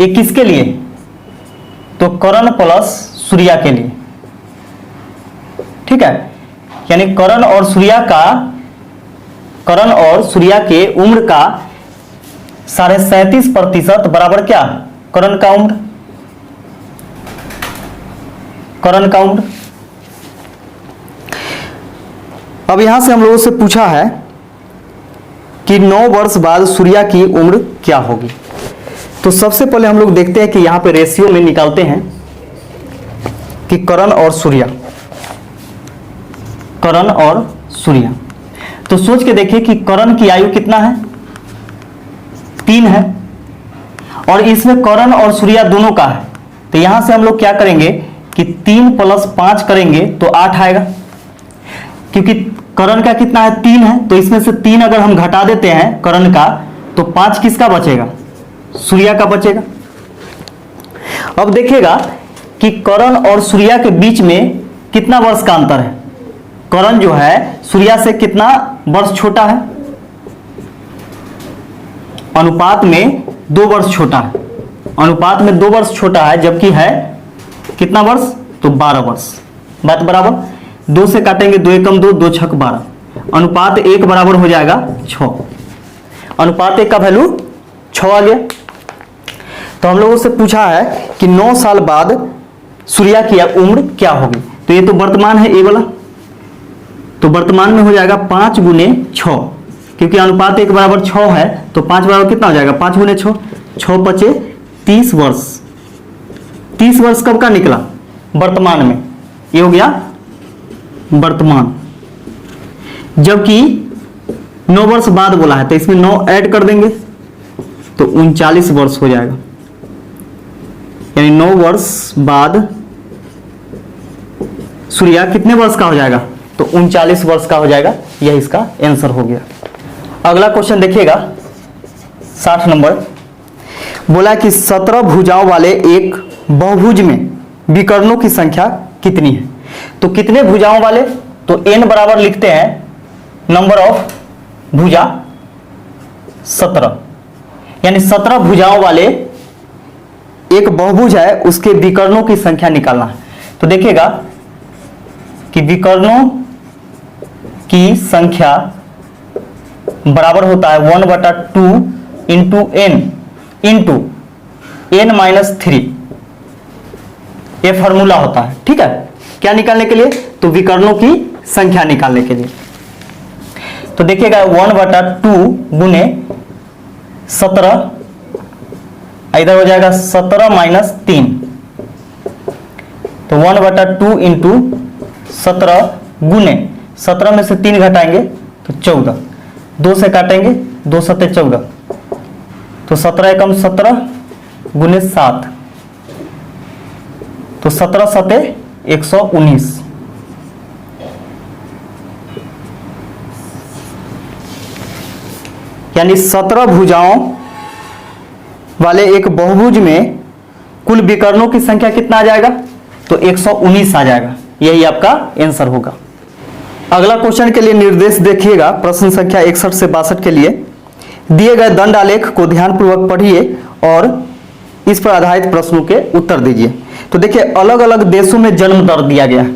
ये किसके लिए, तो करण प्लस सूर्या के लिए, ठीक है। यानी करण और सूर्या के उम्र का 37.5% बराबर क्या, करण का उम्र। अब यहां से हम लोगों से पूछा है कि 9 वर्ष बाद सूर्या की उम्र क्या होगी। तो सबसे पहले हम लोग देखते हैं कि यहां पे रेशियो में निकालते हैं कि करण और सूर्या। तो सोच के देखिए कि करण की आयु कितना है, 3 है, और इसमें करण और सूर्या दोनों का है। तो यहां से हम लोग क्या करेंगे कि 3 + 5 करेंगे तो 8 आएगा, क्योंकि करण का कितना है, 3 है। तो इसमें से 3 अगर हम घटा देते हैं करण का, तो 5 किसका बचेगा, सूर्या का बचेगा। अब देखिएगा कि करण और सूर्या के बीच में कितना वर्ष का अंतर है। करण जो है सूर्या से कितना वर्ष छोटा है, अनुपात में 2 वर्ष छोटा है। अनुपात में 2 वर्ष छोटा है, जबकि है कितना वर्ष, तो 12 वर्ष। बात बराबर, 2 से काटेंगे 2 एकम 2, 2 छक 12, अनुपात 1 बराबर हो जाएगा 6। अनुपात 1 का वैल्यू 6 आ गया। तो हम लोगों से पूछा है कि 9 साल बाद सूर्या की उम्र क्या होगी। तो ये तो वर्तमान है, ए वाला, तो वर्तमान में हो जाएगा 5 × 6, क्योंकि अनुपात 1 बराबर 6 है। तो 5 बराबर कितना हो जाएगा, 5 × 6, 6 × 5 = 30 वर्ष। 30 वर्ष कब का निकला, वर्तमान में, ये हो गया वर्तमान। जबकि 9 वर्ष बाद बोला है, तो इसमें 9 ऐड कर देंगे तो 39 वर्ष हो जाएगा। यानी 9 वर्ष बाद सूर्या कितने वर्ष का हो जाएगा, तो 39 वर्ष का हो जाएगा। यह इसका आंसर हो गया। अगला क्वेश्चन देखिएगा 60 नंबर, बोला कि 17 भुजाओं वाले एक बहुभुज में विकर्णों की संख्या कितनी है। तो कितने भुजाओं वाले, तो n बराबर लिखते हैं नंबर ऑफ भुजा 17, यानी 17 भुजाओं वाले एक बहुभुज है, उसके विकर्णों की संख्या निकालना है। तो देखिएगा कि विकर्णों की संख्या बराबर होता है 1/2 × n × n-3। ये फॉर्मूला होता है, ठीक है, क्या निकालने के लिए, तो विकर्णों की संख्या निकालने के लिए। तो देखिएगा 1/2 × 17, इधर हो जाएगा 17 - 3, तो 1/2 × 17 × 17 में से 3 घटाएंगे तो 14, 2 से काटेंगे 2 × 7 = 14, तो 17 एकम 17 × 7, तो 17 × 7 = 119। यानी 17 भुजाओं वाले एक बहुभुज में कुल विकर्णों की संख्या कितना आ जाएगा, तो 119 आ जाएगा। यही आपका आंसर होगा। अगला क्वेश्चन के लिए निर्देश देखिएगा, प्रश्न संख्या 61 से 62 के लिए। दिए गए दंड आलेख को ध्यानपूर्वक पढ़िए और इस पर आधारित प्रश्नों के उत्तर दीजिए। तो देखिए अलग अलग देशों में जन्म दर दिया गया है,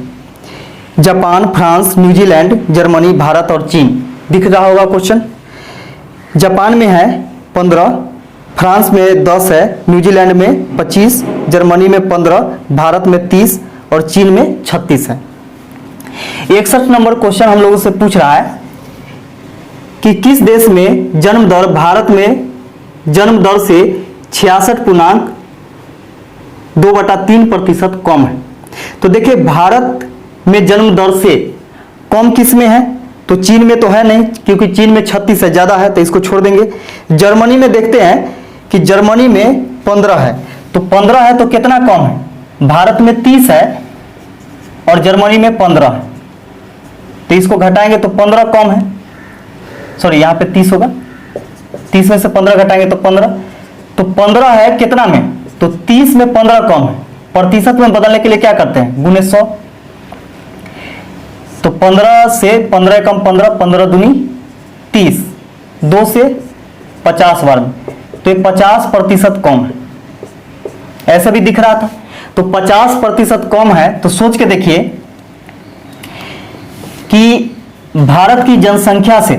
Japan, France, New Zealand, Germany, Bharat और चीन। दिख रहा होगा क्वेश्चन। जापान में है 15, फ्रांस में 10 है, न्यूजीलैंड में 25, जर्मनी में 15, भारत में 30 और चीन में 36 है। 61 नंबर क्वेश्चन हम लोगों से पूछ रहा है कि किस देश में जन्म दर भारत में जन्म दर से 66.2/3% कम है। तो देखिए भारत में जन्म दर से कम किस में है? तो चीन में तो है नहीं, क्योंकि चीन में 36 है, ज़्यादा है तो इसको छोड़ देंगे। जर्मनी में देखते हैं कि जर्मनी में 15 है, तो 15 है तो कितना कम है? भारत में 30 है और जर्मनी में 15 है, तो इसको घटाएंगे तो 15 कम है। सॉरी, यहाँ पे 30 होगा, 30 में से 15 घटाएंगे तो 15, तो 15 है कितना में? तो 30 में 15 कम है। प्रतिशत में बदलने के लिए क्या करते हैं? गुने 100। तो 15 से 15 कम 15, 15 दूनी 30, 2 से 50 बार में, तो ये 50% कम है। ऐसा भी दिख रहा था, तो 50% कम है। तो सोच के देखिए कि भारत की जनसंख्या से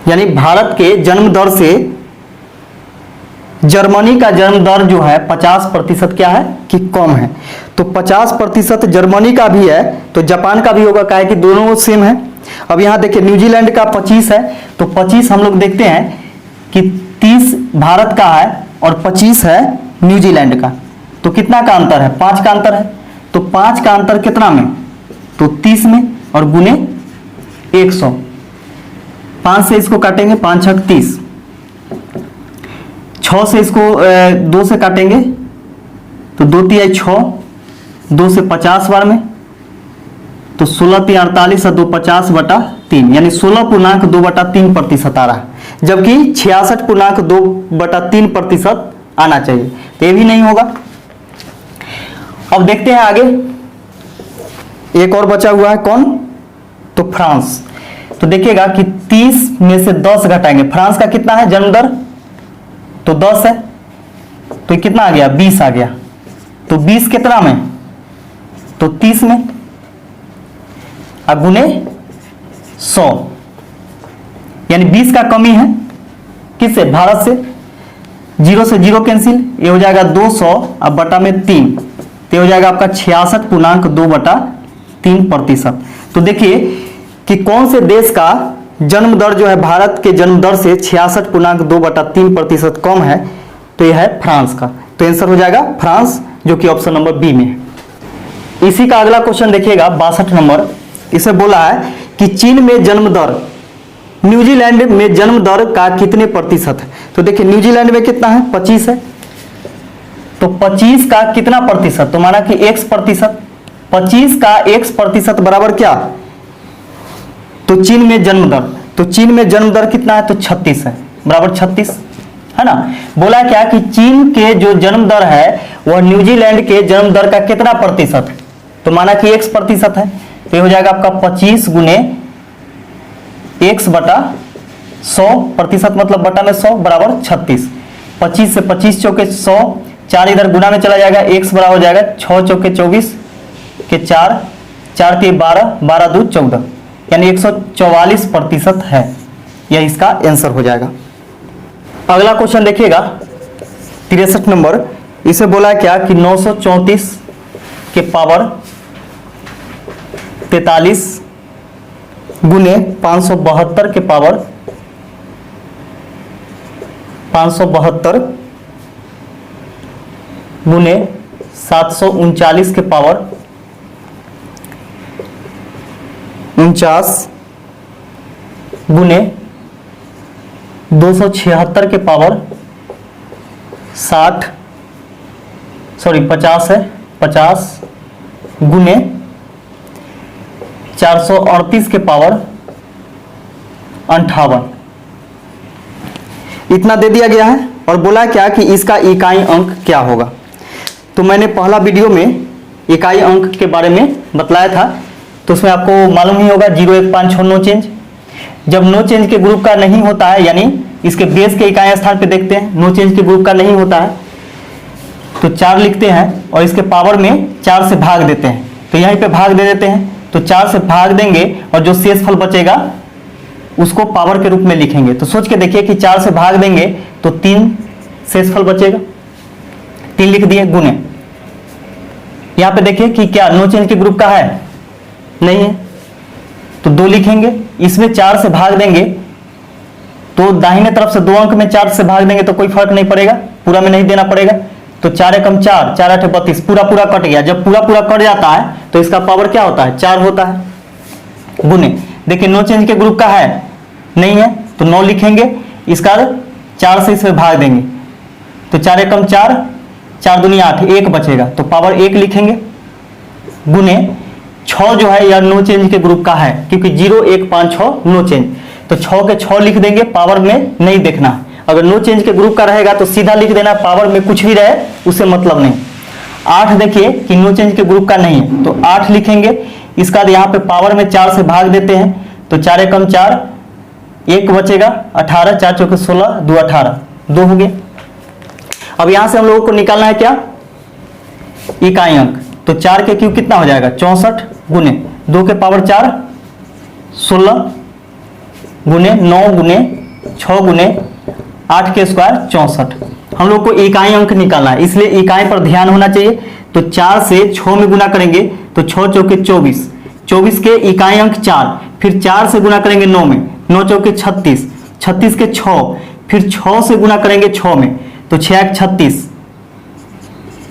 यानी भारत के जन्म दर से जर्मनी का जन्म दर जो है 50% क्या है कि कम है। तो 50% जर्मनी का भी है तो जापान का भी होगा, काहे कि दोनों सेम है। अब यहां देखिए न्यूजीलैंड का 25 है, तो 25 हम लोग देखते हैं कि 30 भारत का है और 25 है न्यूजीलैंड का, तो कितना का अंतर है? 5 का अंतर है। तो 5 का अंतर कितना में? तो 30 में, और गुने 100। 5 से इसको काटेंगे, 5 छक 30, 6 से इसको 2 से काटेंगे तो 2 तिहाई 6, 2 से 50 बार में, तो 16 तिहाई 48 और 2 50/3, यानी 16.2/3% आ रहा है, जबकि 66.2/3% आना चाहिए, तो ये भी नहीं होगा। अब देखते हैं आगे, एक और बचा हुआ है, कौन? तो फ्रांस। तो देखिएगा कि 30 में से 10 घटाएंगे, फ्रांस का कितना है जन्म दर? तो 10 है, तो कितना आ गया? 20 आ गया। तो 20 कितना में? तो 30 में, गुने 100, यानी 20 का कमी है किससे? भारत से। 0 से 0 कैंसिल, ये हो जाएगा 200 अब बटा में 3, तो हो जाएगा आपका 66.2/3%। तो देखिए कि कौन से देश का जन्म दर जो है भारत के जन्म दर से 66.2/3% कम है? तो यह है फ्रांस का। तो आंसर हो जाएगा फ्रांस, जो कि ऑप्शन नंबर बी में है। इसी का अगला क्वेश्चन देखिएगा 62 नंबर। इसे बोला है कि चीन में जन्म दर न्यूजीलैंड में जन्म दर का कितने प्रतिशत है? तो देखिए न्यूजीलैंड में कितना है? 25 है, तो 25 का कितना प्रतिशत? तो माना कि x%। 25 का x% बराबर क्या? तो चीन में जन्म दर, तो चीन में जन्म दर कितना है? तो 36 है, बराबर 36 है ना। बोला क्या कि चीन के जो जन्म दर है वह न्यूजीलैंड के जन्म दर का कितना प्रतिशत है? तो माना कि x% है, तो ये हो जाएगा आपका 25 गुने x/100%, मतलब बटा में 100 बराबर 36। 25 से 25 चौके 100, 4 इधर गुना में चला जाएगा, x बराबर हो जाएगा 6 चौके 24 के 4, 4 के 12, 12 दूध 14, यानी 144% है। यह इसका आंसर हो जाएगा। अगला क्वेश्चन देखिएगा 63 नंबर। इसे बोला क्या कि 934 के पावर 43 गुने 572 के पावर 572 गुने 739 के पावर 49 गुने 276 के पावर 50 है, 50 गुने 438 के पावर 58, इतना दे दिया गया है। और बोला क्या कि इसका इकाई अंक क्या होगा? तो मैंने पहला वीडियो में इकाई अंक के बारे में बतलाया था, तो उसमें आपको मालूम ही होगा 0, 1, 5, 6 नो चेंज। जब नो चेंज के ग्रुप का नहीं होता है, यानी इसके बेस के इकाई स्थान पे देखते हैं, नो चेंज के ग्रुप का नहीं होता है, तो 4 लिखते हैं और इसके पावर में 4 से भाग देते हैं, तो यहीं पे भाग दे देते हैं, तो 4 से भाग देंगे और जो शेष फल बचेगा उसको पावर के रूप में लिखेंगे। तो सोच के देखिए कि 4 से भाग देंगे तो 3 शेष फल बचेगा, 3 लिख दिए गुने। यहाँ पे देखिए कि क्या नो चेंज के ग्रुप का है? नहीं है, तो 2 लिखेंगे। इसमें 4 से भाग देंगे तो दाहिने तरफ से 2 अंक में 4 से भाग देंगे तो कोई फर्क नहीं पड़ेगा, पूरा में नहीं देना पड़ेगा, तो 4 एकम 4, 4 8 32, पूरा पूरा कट गया। जब पूरा पूरा कट जाता है तो इसका पावर क्या होता है? 4 होता है। गुने, देखिए नो चेंज के ग्रुप का है नहीं है तो 9 लिखेंगे, इसका 4 से इसे भाग देंगे तो 4 एकम 4, 4 दूनी 8, 1 बचेगा तो पावर 1 लिखेंगे। गुने 6 जो है यह नो चेंज के ग्रुप का है क्योंकि 0 1 5 6 नो चेंज, तो 6 के 6 लिख देंगे, पावर में नहीं देखना। अगर नो चेंज के ग्रुप का रहेगा तो सीधा लिख देना, पावर में कुछ भी रहे उससे मतलब नहीं। 8 देखिए कि नो चेंज के ग्रुप का नहीं है तो 8 लिखेंगे, इसका यहाँ पे पावर में 4 से भाग देते हैं तो 4 एकम 4, 1 बचेगा, 18, 4 चौके 16, 2 18, 2 हो गया। अब यहां से हम लोगों को निकालना है क्या? इकाई अंक, तो 4 के क्यूब कितना हो जाएगा? 64 गुने 2 के पावर 4 16 गुने 9 गुने 6 गुने 8 के स्क्वायर 64। हम लोग को इकाई अंक निकालना है इसलिए इकाई पर ध्यान होना चाहिए। तो 4 से 6 में गुना करेंगे तो 6 चौके 24, 24 के इकाई अंक 4, फिर 4 से गुना करेंगे 9 में, 9 चौके 36, 36 के 6, फिर 6 से गुना करेंगे 6 में तो 6 एक 36,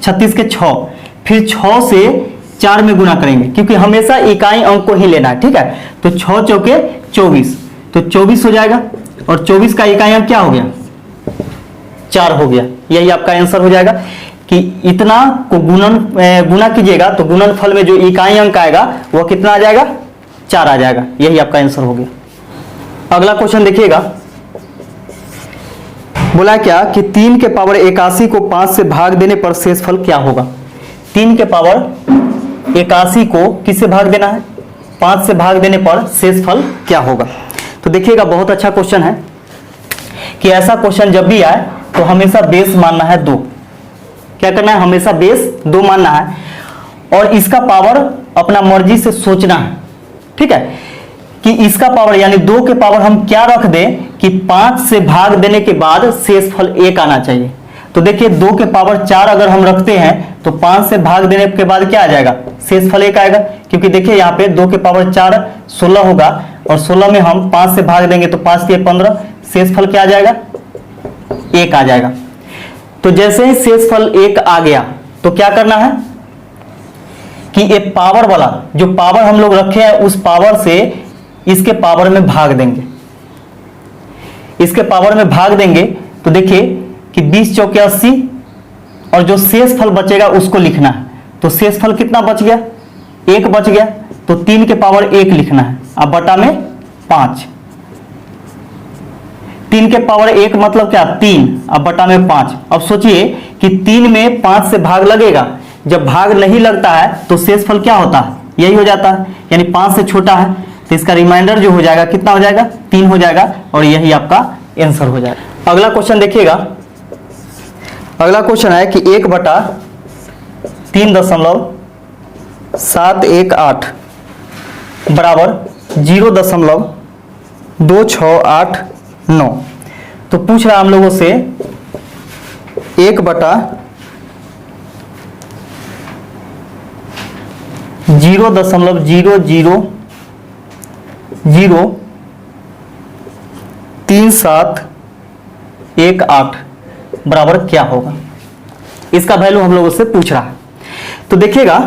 36 के 6, फिर 6 से 4 में गुना करेंगे क्योंकि हमेशा इकाई अंक को ही लेना है, ठीक है। तो 6 चौके 24, तो 24 हो जाएगा और 24 का इकाई अंक क्या हो गया? 4 हो गया। यही आपका आंसर हो जाएगा कि इतना को गुना कीजिएगा तो गुणनफल में जो इकाई अंक आएगा वह कितना आ जाएगा? 4 आ जाएगा। यही आपका आंसर हो गया। अगला क्वेश्चन देखिएगा, बोला क्या कि 3 के पावर 81 को 5 से भाग देने पर शेषफल क्या होगा? 3 के पावर 81 को किससे भाग देना है? 5 से भाग देने पर शेषफल क्या होगा? तो देखिएगा बहुत अच्छा क्वेश्चन है कि ऐसा क्वेश्चन जब भी आए तो हमेशा बेस मानना है 2। क्या करना है? हमेशा बेस 2 मानना है और इसका पावर अपना मर्जी से सोचना है, ठीक है, कि इसका पावर यानी 2 के पावर हम क्या रख दें कि 5 से भाग देने के बाद शेषफल 1 आना चाहिए। तो देखिए 2 के पावर 4 अगर हम रखते हैं तो 5 से भाग देने के बाद क्या आ जाएगा? शेषफल 1 आएगा क्योंकि देखिए यहाँ पे 2 के पावर 4 16 होगा और 16 में हम 5 से भाग देंगे तो 5 के 15, शेषफल क्या आ जाएगा? 1 आ जाएगा। तो जैसे ही शेषफल 1 आ गया तो क्या करना है कि ये पावर वाला जो पावर हम लोग रखे हैं उस पावर से इसके पावर में भाग देंगे, इसके पावर में भाग देंगे तो देखिए कि 20 चौके 80 और जो शेषफल बचेगा उसको लिखना है। तो शेषफल कितना बच गया? 1 बच गया तो 3 के पावर 1 लिखना है, अब बटा में 5। 3 के पावर 1 मतलब क्या? 3, अब बटा में 5। अब सोचिए कि 3 में 5 से भाग लगेगा, जब भाग नहीं लगता है तो शेषफल क्या होता है? यही हो जाता है, यानी 5 से छोटा है तो इसका रिमाइंडर जो हो जाएगा कितना हो जाएगा? 3 हो जाएगा और यही आपका आंसर हो जाएगा। अगला क्वेश्चन देखिएगा, अगला क्वेश्चन है कि 1/3.718 बराबर 0.2689। तो पूछ रहा हम लोगों से 1/0.0003718 बराबर क्या होगा? इसका वैल्यू हम लोगों से पूछ रहा है। तो देखिएगा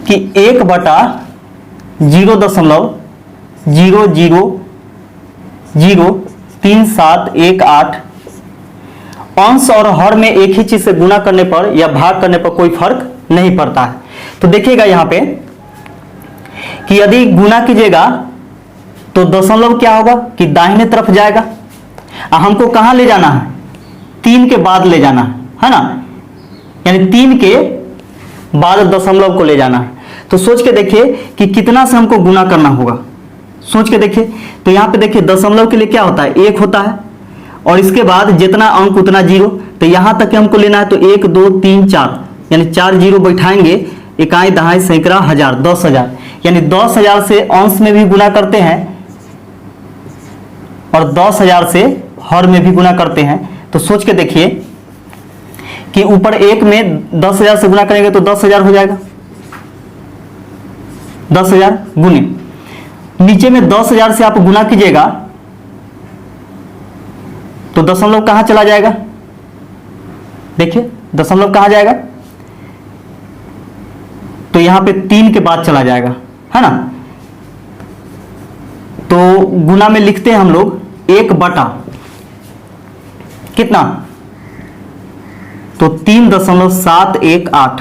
कि 1/0003718 अंश और हर में एक ही चीज से गुना करने पर या भाग करने पर कोई फर्क नहीं पड़ता है। तो देखिएगा यहां पे कि यदि गुना कीजिएगा तो दशमलव क्या होगा कि दाहिने तरफ जाएगा। हमको कहां ले जाना है? 3 के बाद ले जाना है ना, यानी 3 के बाद दशमलव को ले जाना है। तो सोच के देखिए कि कितना से हमको गुना करना होगा, सोच के देखिए। तो यहां पे देखिए दशमलव के लिए क्या होता है? 1 होता है और इसके बाद जितना अंक उतना 0। तो यहां तक हमको लेना है तो 1 2 3 4 यानी 4 0 बैठाएंगे, इकाई दहाई सैकड़ा हजार 10,000, यानी 10,000 से अंश में भी गुना करते हैं और 10,000 से हर में भी गुना करते हैं। तो सोच के देखिए कि ऊपर 1 में 10,000 से गुना करेंगे तो 10,000 हो जाएगा, 10,000 गुने नीचे में 10,000 से आप गुना कीजिएगा तो दशमलव कहां चला जाएगा? देखिए दशमलव कहाँ जाएगा, तो यहां पे 3 के बाद चला जाएगा, है ना। तो गुना में लिखते हैं हम लोग 1 बटा कितना, तो 3.718,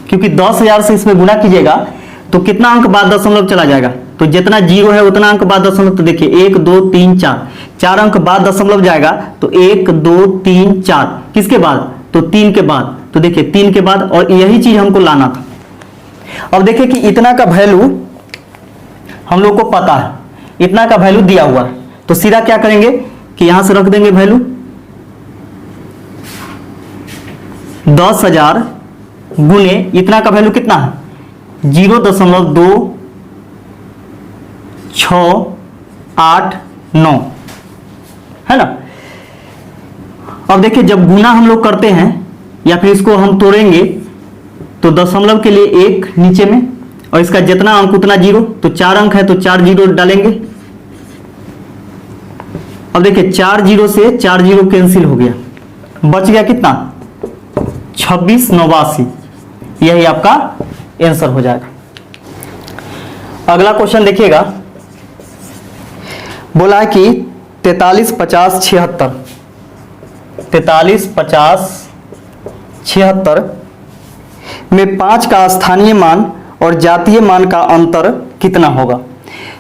क्योंकि 10,000 से इसमें गुना कीजिएगा तो कितना अंक बाद दशमलव चला जाएगा, तो जितना जीरो है उतना अंक बाद दशमलव, तो देखिए 1 2 3 4, 4 अंक बाद दशमलव जाएगा, तो 1 2 3 4 किसके बाद, तो 3 के बाद, तो देखिए 3 के बाद, और यही चीज हमको लाना था। अब देखिए कि इतना का वैल्यू हम लोग को पता है, इतना का वैल्यू दिया हुआ है, तो सीधा क्या करेंगे कि यहां से रख देंगे वैल्यू 10,000 गुने इतना का वैल्यू कितना है 0.2689, है ना। अब देखिए जब गुना हम लोग करते हैं या फिर इसको हम तोड़ेंगे तो दशमलव के लिए 1 नीचे में, और इसका जितना अंक उतना जीरो, तो 4 अंक है तो 4 जीरो डालेंगे। अब देखिए 4 जीरो से 4 जीरो कैंसिल हो गया, बच गया कितना 2689, यही आपका आंसर हो जाएगा। अगला क्वेश्चन देखिएगा, बोला है कि 43 50 76, 43 50 76 में 5 का स्थानीय मान और जातीय मान का अंतर कितना होगा।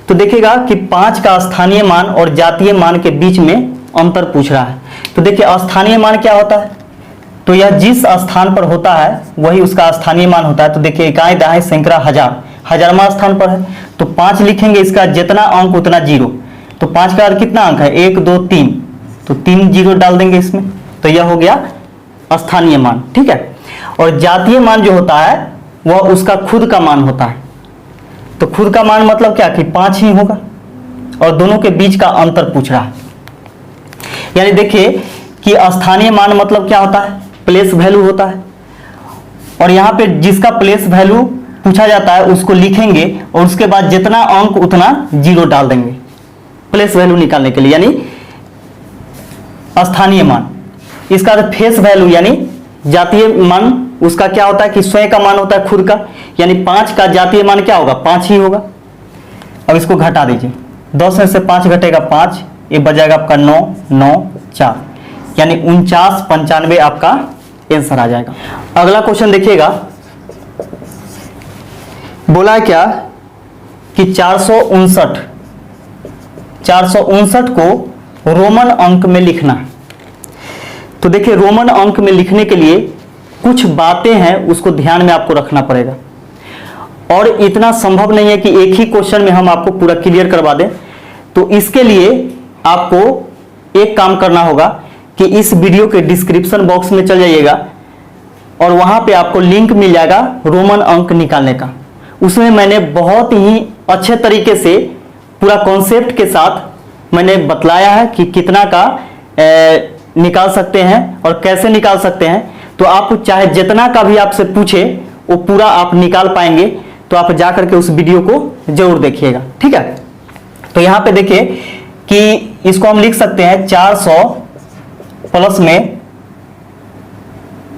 तो देखिएगा कि 5 का स्थानीय मान और जातीय मान के बीच में अंतर पूछ रहा है। तो देखिए स्थानीय मान क्या होता है, तो यह जिस स्थान पर होता है वही उसका स्थानीय मान होता है। तो देखिए इकाई दहाई सैकड़ा हजार, हजारवां स्थान पर है, तो 5 लिखेंगे, इसका जितना अंक उतना जीरो, तो 5 का अर्थ कितना अंक है 1 2 3, तो 3 जीरो डाल देंगे इसमें, तो यह हो गया स्थानीय मान, ठीक है। और जातीय मान जो होता है वह उसका खुद का मान होता है। तो खुद का मान मतलब क्या कि 5 ही होगा, और दोनों के बीच का अंतर पूछ रहा है। यानी देखिए कि स्थानीय मान मतलब क्या होता है, प्लेस वैल्यू होता है, और यहां पे जिसका प्लेस वैल्यू पूछा जाता है उसको लिखेंगे और उसके बाद जितना अंक उतना जीरो डाल देंगे प्लेस वैल्यू निकालने के लिए, यानी स्थानीय मान। इसका फेस वैल्यू यानी जातीय मान उसका क्या होता है कि स्वयं का मान होता है खुद का, यानी 5 का जातीय मान क्या होगा 5 ही होगा। अब इसको घटा दीजिए, 10 में से 5 घटेगा 5, ये बजाएगा आपका 9 9 4, यानी 49 95 आपका आंसर आ जाएगा। अगला क्वेश्चन देखिएगा, बोला है क्या कि 459 को रोमन अंक में लिखना। तो देखिए रोमन अंक में लिखने के लिए कुछ बातें हैं उसको ध्यान में आपको रखना पड़ेगा, और इतना संभव नहीं है कि एक ही क्वेश्चन में हम आपको पूरा क्लियर करवा दें। तो इसके लिए आपको एक काम करना होगा कि इस वीडियो के डिस्क्रिप्शन बॉक्स में चल जाइएगा और वहां पे आपको लिंक मिल जाएगा रोमन अंक निकालने का। उसमें मैंने बहुत ही अच्छे तरीके से पूरा कॉन्सेप्ट के साथ मैंने बतलाया है कि कितना का निकाल सकते हैं और कैसे निकाल सकते हैं। तो आप चाहे जितना का भी आपसे पूछे वो पूरा आप निकाल पाएंगे। तो आप जाकर के उस वीडियो को जरूर देखिएगा, ठीक है। तो यहां पे देखिए कि इसको हम लिख सकते हैं 400 प्लस में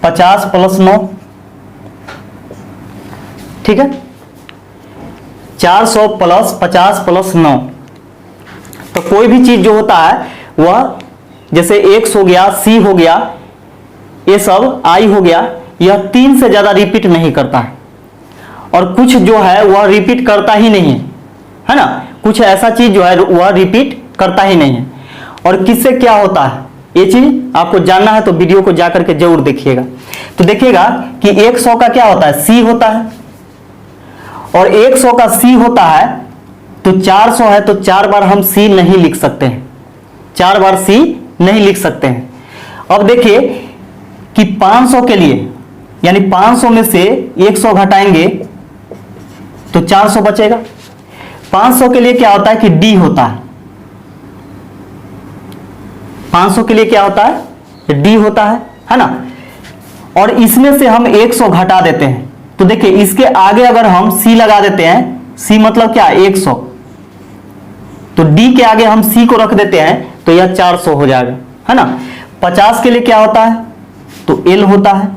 50 प्लस 9, ठीक है। 400 प्लस 50 प्लस 9, तो कोई भी चीज जो होता है वह जैसे x हो गया, c हो गया, ये सब i हो गया, यह 3 से ज्यादा रिपीट नहीं करता है। और कुछ जो है वह रिपीट करता ही नहीं है ना, कुछ ऐसा चीज जो है वह रिपीट करता ही नहीं है। और किससे क्या होता है ये चीज आपको जानना है तो वीडियो को जाकर के जरूर देखिएगा। तो देखिएगा कि 100 का क्या होता है c होता है, और 100 का c होता है तो 400 है तो 4 बार हम c नहीं लिख सकते हैं, 4 बार c नहीं लिख सकते हैं। अब देखिए कि 500 के लिए यानी 500 में से 100 घटाएंगे तो 400 बचेगा। 500 के लिए क्या होता है कि d होता है, 500 के लिए क्या होता है d होता है ना। और इसमें से हम 100 घटा देते हैं तो देखिए इसके आगे अगर हम c लगा देते हैं, c मतलब क्या 100, तो d के आगे हम c को रख देते हैं तो यह 400 हो जाएगा, है ना। 50 के लिए क्या होता है तो L होता है,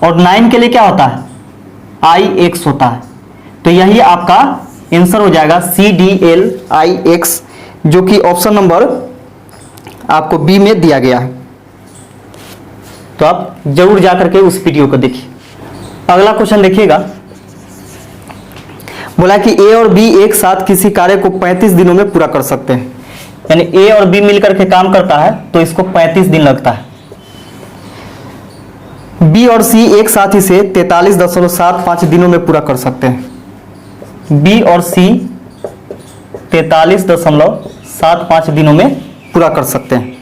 और 9 के लिए क्या होता है, IX होता है। तो यही आपका आंसर हो जाएगा CDLIX, जो कि ऑप्शन नंबर आपको बी में दिया गया है। तो आप जरूर जाकर के उस वीडियो को देखिए। अगला क्वेश्चन देखिएगा, बोला कि ए और बी एक साथ किसी कार्य को 35 दिनों में पूरा कर सकते हैं, यानी ए और बी मिलकर के काम करता है तो इसको 35 दिन लगता है। बी और सी एक साथ इसे 43.75 दिनों में पूरा कर सकते हैं। बी और सी 43.75 दिनों में पूरा कर सकते हैं,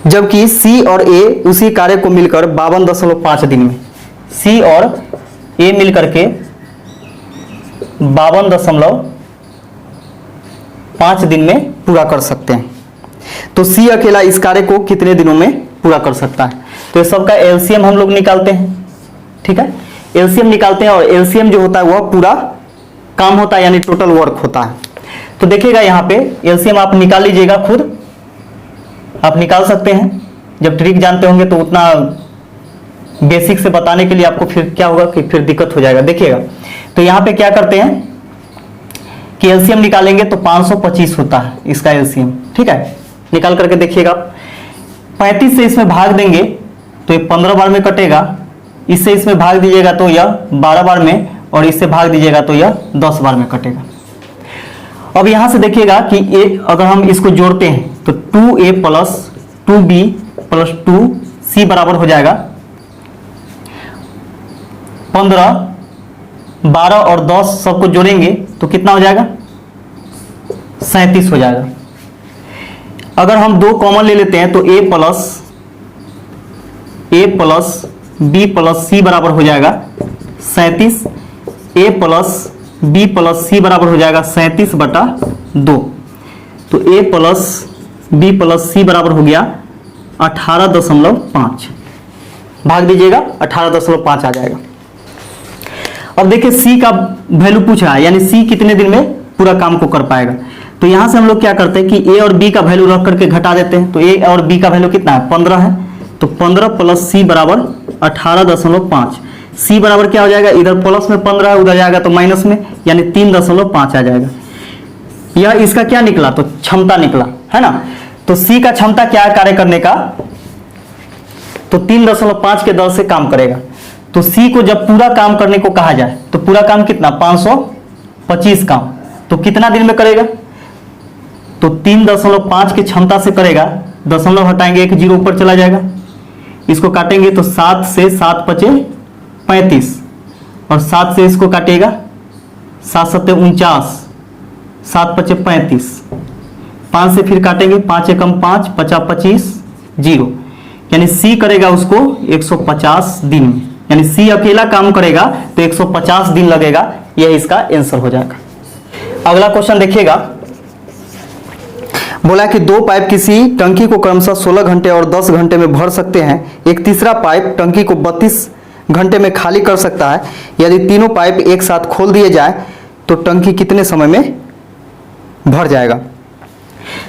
जबकि सी और ए उसी कार्य को मिलकर 52.5 दिन में, सी और ए मिलकर के 52.5 दिन में पूरा कर सकते हैं। तो सी अकेला इस कार्य को कितने दिनों में पूरा कर सकता है? तो ये सबका एलसीएम हम लोग निकालते हैं, ठीक है, एलसीएम निकालते हैं, और एलसीएम जो होता है वह पूरा काम होता है, यानी टोटल वर्क होता है। तो देखिएगा यहाँ पे एलसीएम आप निकाल लीजिएगा, खुद आप निकाल सकते हैं। जब ट्रिक जानते होंगे तो उतना बेसिक से बताने के लिए आपको फिर क्या होगा कि फिर दिक्कत हो जाएगा। देखिएगा, तो यहाँ पे क्या करते हैं कि एलसीएम निकालेंगे तो 525 होता है इसका एलसीएम, ठीक है, निकाल करके देखिएगा। 35 से इसमें भाग देंगे तो ये 15 बार में कटेगा, इससे इसमें भाग दीजिएगा तो यह 12 बार में, और इससे भाग दीजिएगा तो यह 10 बार में कटेगा। अब यहां से देखिएगा कि ए अगर हम इसको जोड़ते हैं तो 2a plus 2b plus 2c बराबर हो जाएगा 15, 12 और 10 सबको जोड़ेंगे तो कितना हो जाएगा, 37 हो जाएगा। अगर हम दो कॉमन ले लेते हैं तो a plus b plus c बराबर हो जाएगा 37, a plus b plus c बराबर हो जाएगा 37/2। तो a plus b plus c बराबर हो गया 18.5, भाग दीजिएगा 18.5 आ जाएगा। अब देखिए c का वैल्यू पूछ रहा है, यानी c कितने दिन में पूरा काम को कर पाएगा। तो यहां से हम लोग क्या करते हैं कि a और b का वैल्यू रख करके घटा देते हैं। तो a और b का वैल्यू कितना है, 15 है, तो 15 प्लस c बराबर 18.5। c बराबर क्या हो जाएगा, इधर प्लस में 15 है, उधर जाएगा तो माइनस में, यानी 3.5 आ जाएगा। यह इसका क्या निकला, तो क्षमता निकला, है ना। तो c का क्षमता क्या है कार्य करने का, तो 3.5 के दर से काम करेगा। तो c को जब पूरा काम करने को कहा जाए तो पूरा काम कितना, 525 काम, तो कितना दिन में करेगा, तो 3.5 की क्षमता से करेगा, दशमलव हटाएंगे, एक जीरो ऊपर चला जाएगा, इसको काटेंगे तो 7 से 7 पचे 35, और 7 से इसको काटिएगा 7 सत्ते 49, 7 पचे 35, 5 से फिर काटेंगे, 5 एकम 5, 50 25 जीरो, यानी सी करेगा उसको 150 दिन में, यानी सी अकेला काम करेगा तो 150 दिन लगेगा। यह इसका आंसर हो जाएगा। अगला क्वेश्चन देखिएगा, बोला कि दो पाइप किसी टंकी को क्रमशः 16 घंटे और 10 घंटे में भर सकते हैं। एक तीसरा पाइप टंकी को 32 घंटे में खाली कर सकता है। यदि तीनों पाइप एक साथ खोल दिए जाए तो टंकी कितने समय में भर जाएगा।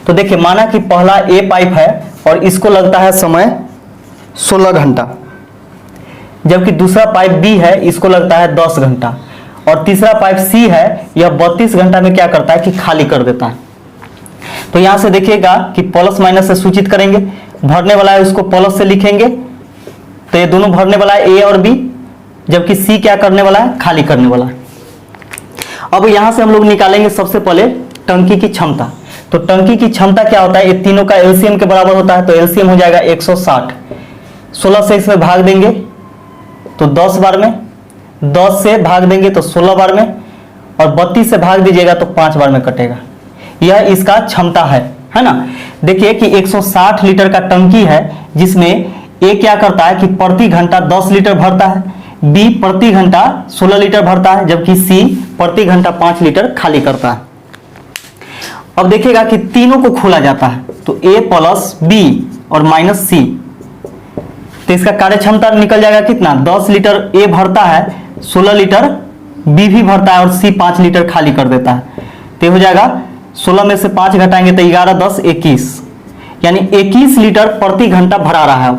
तो देखिए, माना कि पहला ए पाइप है और इसको लगता है समय 16 घंटा, जबकि दूसरा पाइप बी है, इसको लगता है 10 घंटा, और तीसरा पाइप सी है, यह 32 घंटा में क्या करता है कि खाली कर देता है। तो यहां से देखिएगा कि प्लस माइनस से सूचित करेंगे, भरने वाला है उसको प्लस से लिखेंगे, तो ये दोनों भरने वाला है ए और बी, जबकि सी क्या करने वाला है, खाली करने वाला है। अब यहां से हम लोग निकालेंगे सबसे पहले टंकी की क्षमता। तो टंकी की क्षमता क्या होता है, ये तीनों का एलसीएम के बराबर होता है, तो एलसीएम हो जाएगा 160। 16 से इसमें भाग देंगे तो 10 बार में, 10 से भाग देंगे तो 16 बार में, और 32 से भाग दीजिएगा तो 5 बार में कटेगा। यह इसका क्षमता है ना। देखिए कि 160 लीटर का टंकी है, जिसमें ए क्या करता है कि प्रति घंटा 10 लीटर भरता है, बी प्रति घंटा 16 लीटर भरता है, जबकि सी प्रति घंटा 5 लीटर खाली करता है। अब देखिएगा कि तीनों को खोला जाता है, तो ए प्लस बी और माइनस सी, तो इसका कार्य क्षमता निकल जाएगा कितना, 10 लीटर ए भरता है, 16 लीटर बी भी भरता है, और सी 5 लीटर खाली कर देता है। तो हो जाएगा 16 में से 5 घटाएंगे तो 11 10 21, यानी 21 लीटर प्रति घंटा भरा रहा है।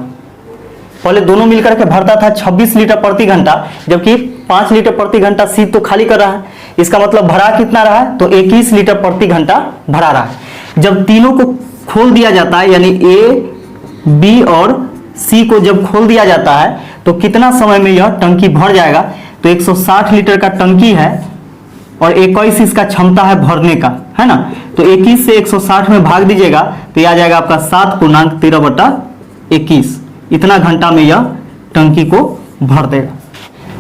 पहले दोनों मिलकर के भरता था 26 लीटर प्रति घंटा, जबकि 5 लीटर प्रति घंटा सी तो खाली कर रहा है। इसका मतलब भरा कितना रहा है, तो 21 लीटर प्रति घंटा भरा रहा है। जब तीनों को खोल दिया जाता है, यानी ए, बी और सी को जब खोल दिया जाता है तो कितना समय में यह टंकी भर जाएगा, तो 160 लीटर का टंकी है और 21 इसका क्षमता है भरने का, है ना। तो 21 से 160 में भाग दीजिएगा तो यह आ जाएगा आपका 7.13/21। इतना घंटा में यह टंकी को भर देगा।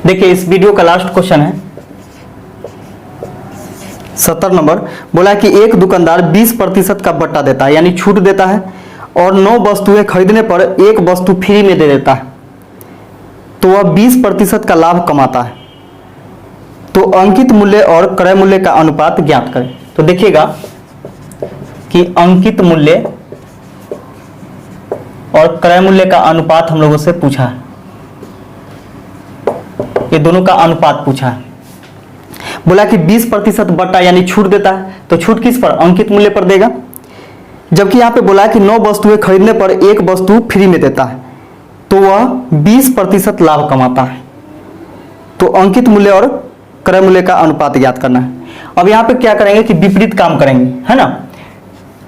देखिए इस वीडियो का लास्ट क्वेश्चन है 70 नंबर। बोला कि एक दुकानदार 20% का बट्टा देता है, यानी छूट देता है, और 9 वस्तुएं खरीदने पर एक वस्तु फ्री में दे देता है, तो वह 20% का लाभ कमाता है। तो अंकित मूल्य और क्रय मूल्य का अनुपात ज्ञात करें। तो देखिएगा कि अंकित मूल्य और क्रय मूल्य का अनुपात हम लोगों से पूछा है, ये दोनों का अनुपात पूछा है। बोला कि 20% बट्टा यानी छूट देता है, तो छूट किस पर, अंकित मूल्य पर देगा। जबकि यहां पे बोला कि 9 वस्तुएं खरीदने पर एक वस्तु फ्री में देता है, तो वह 20% लाभ कमाता है। तो अंकित मूल्य और क्रय मूल्य का अनुपात ज्ञात करना है। अब यहां पे क्या करेंगे कि विपरीत काम करेंगे, है ना।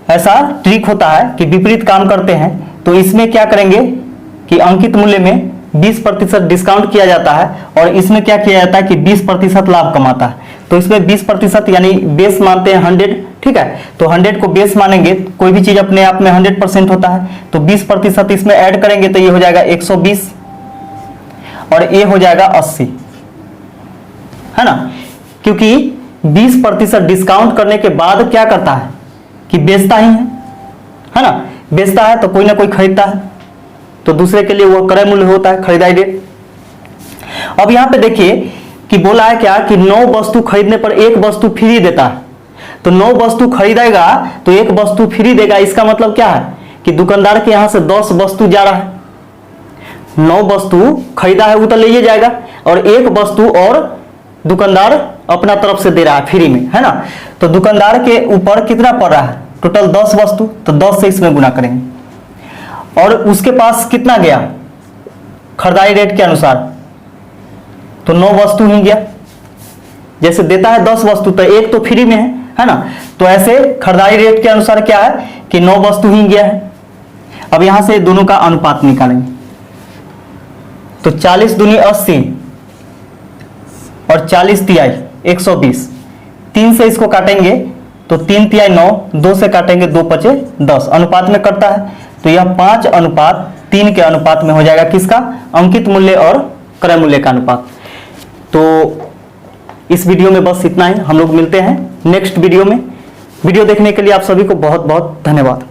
ऐसा ट्रिक होता है कि विपरीत काम करते हैं। तो इसमें क्या करेंगे कि अंकित मूल्य में 20% डिस्काउंट किया जाता है और इसमें क्या किया जाता है कि 20% लाभ कमाता है। तो इसमें 20% यानी बेस मानते हैं 100, ठीक है। तो 100 को बेस मानेंगे, कोई भी चीज अपने आप में 100% होता है, तो 20% इसमें ऐड करेंगे तो ये हो जाएगा 120 और ये हो जाएगा 80, है ना। क्योंकि 20% डिस्काउंट करने के बाद क्या करता है कि बेचता ही है ना। बेचता है तो कोई ना कोई खरीदता है, तो दूसरे के लिए वो क्रय मूल्य होता है, खरीदारी रेट। अब यहां पे देखिए कि बोला है क्या कि 9 वस्तु खरीदने पर एक वस्तु फ्री देता है। तो 9 वस्तु खरीदेगा तो एक वस्तु फ्री देगा। इसका मतलब क्या है कि दुकानदार के यहां से 10 वस्तु जा रहा है, 9 वस्तु खरीदा है वो तो ले जाएगा, और एक वस्तु और दुकानदार अपना तरफ से दे रहा है फ्री में, है ना। तो दुकानदार के ऊपर कितना पड़ रहा है, टोटल 10 वस्तु, तो 10 से इसमें गुना करेंगे। और उसके पास कितना गया खरीदारी रेट के अनुसार, तो 9 वस्तु ही गया। जैसे देता है 10 वस्तु तो एक तो फ्री में है ना। तो ऐसे खरीदारी रेट के अनुसार क्या है कि 9 वस्तु ही गया है। अब यहां से दोनों का अनुपात निकालेंगे, तो 40 दूनी 80 और 40 तिहाई 120। 3 से इसको काटेंगे तो 3 तिहाई 9, 2 से काटेंगे 2 पचे 10, अनुपात में कटता है। तो यह 5:3 के अनुपात में हो जाएगा किसका, अंकित मूल्य और क्रय मूल्य का अनुपात। तो इस वीडियो में बस इतना ही, हम लोग मिलते हैं नेक्स्ट वीडियो में। वीडियो देखने के लिए आप सभी को बहुत बहुत धन्यवाद।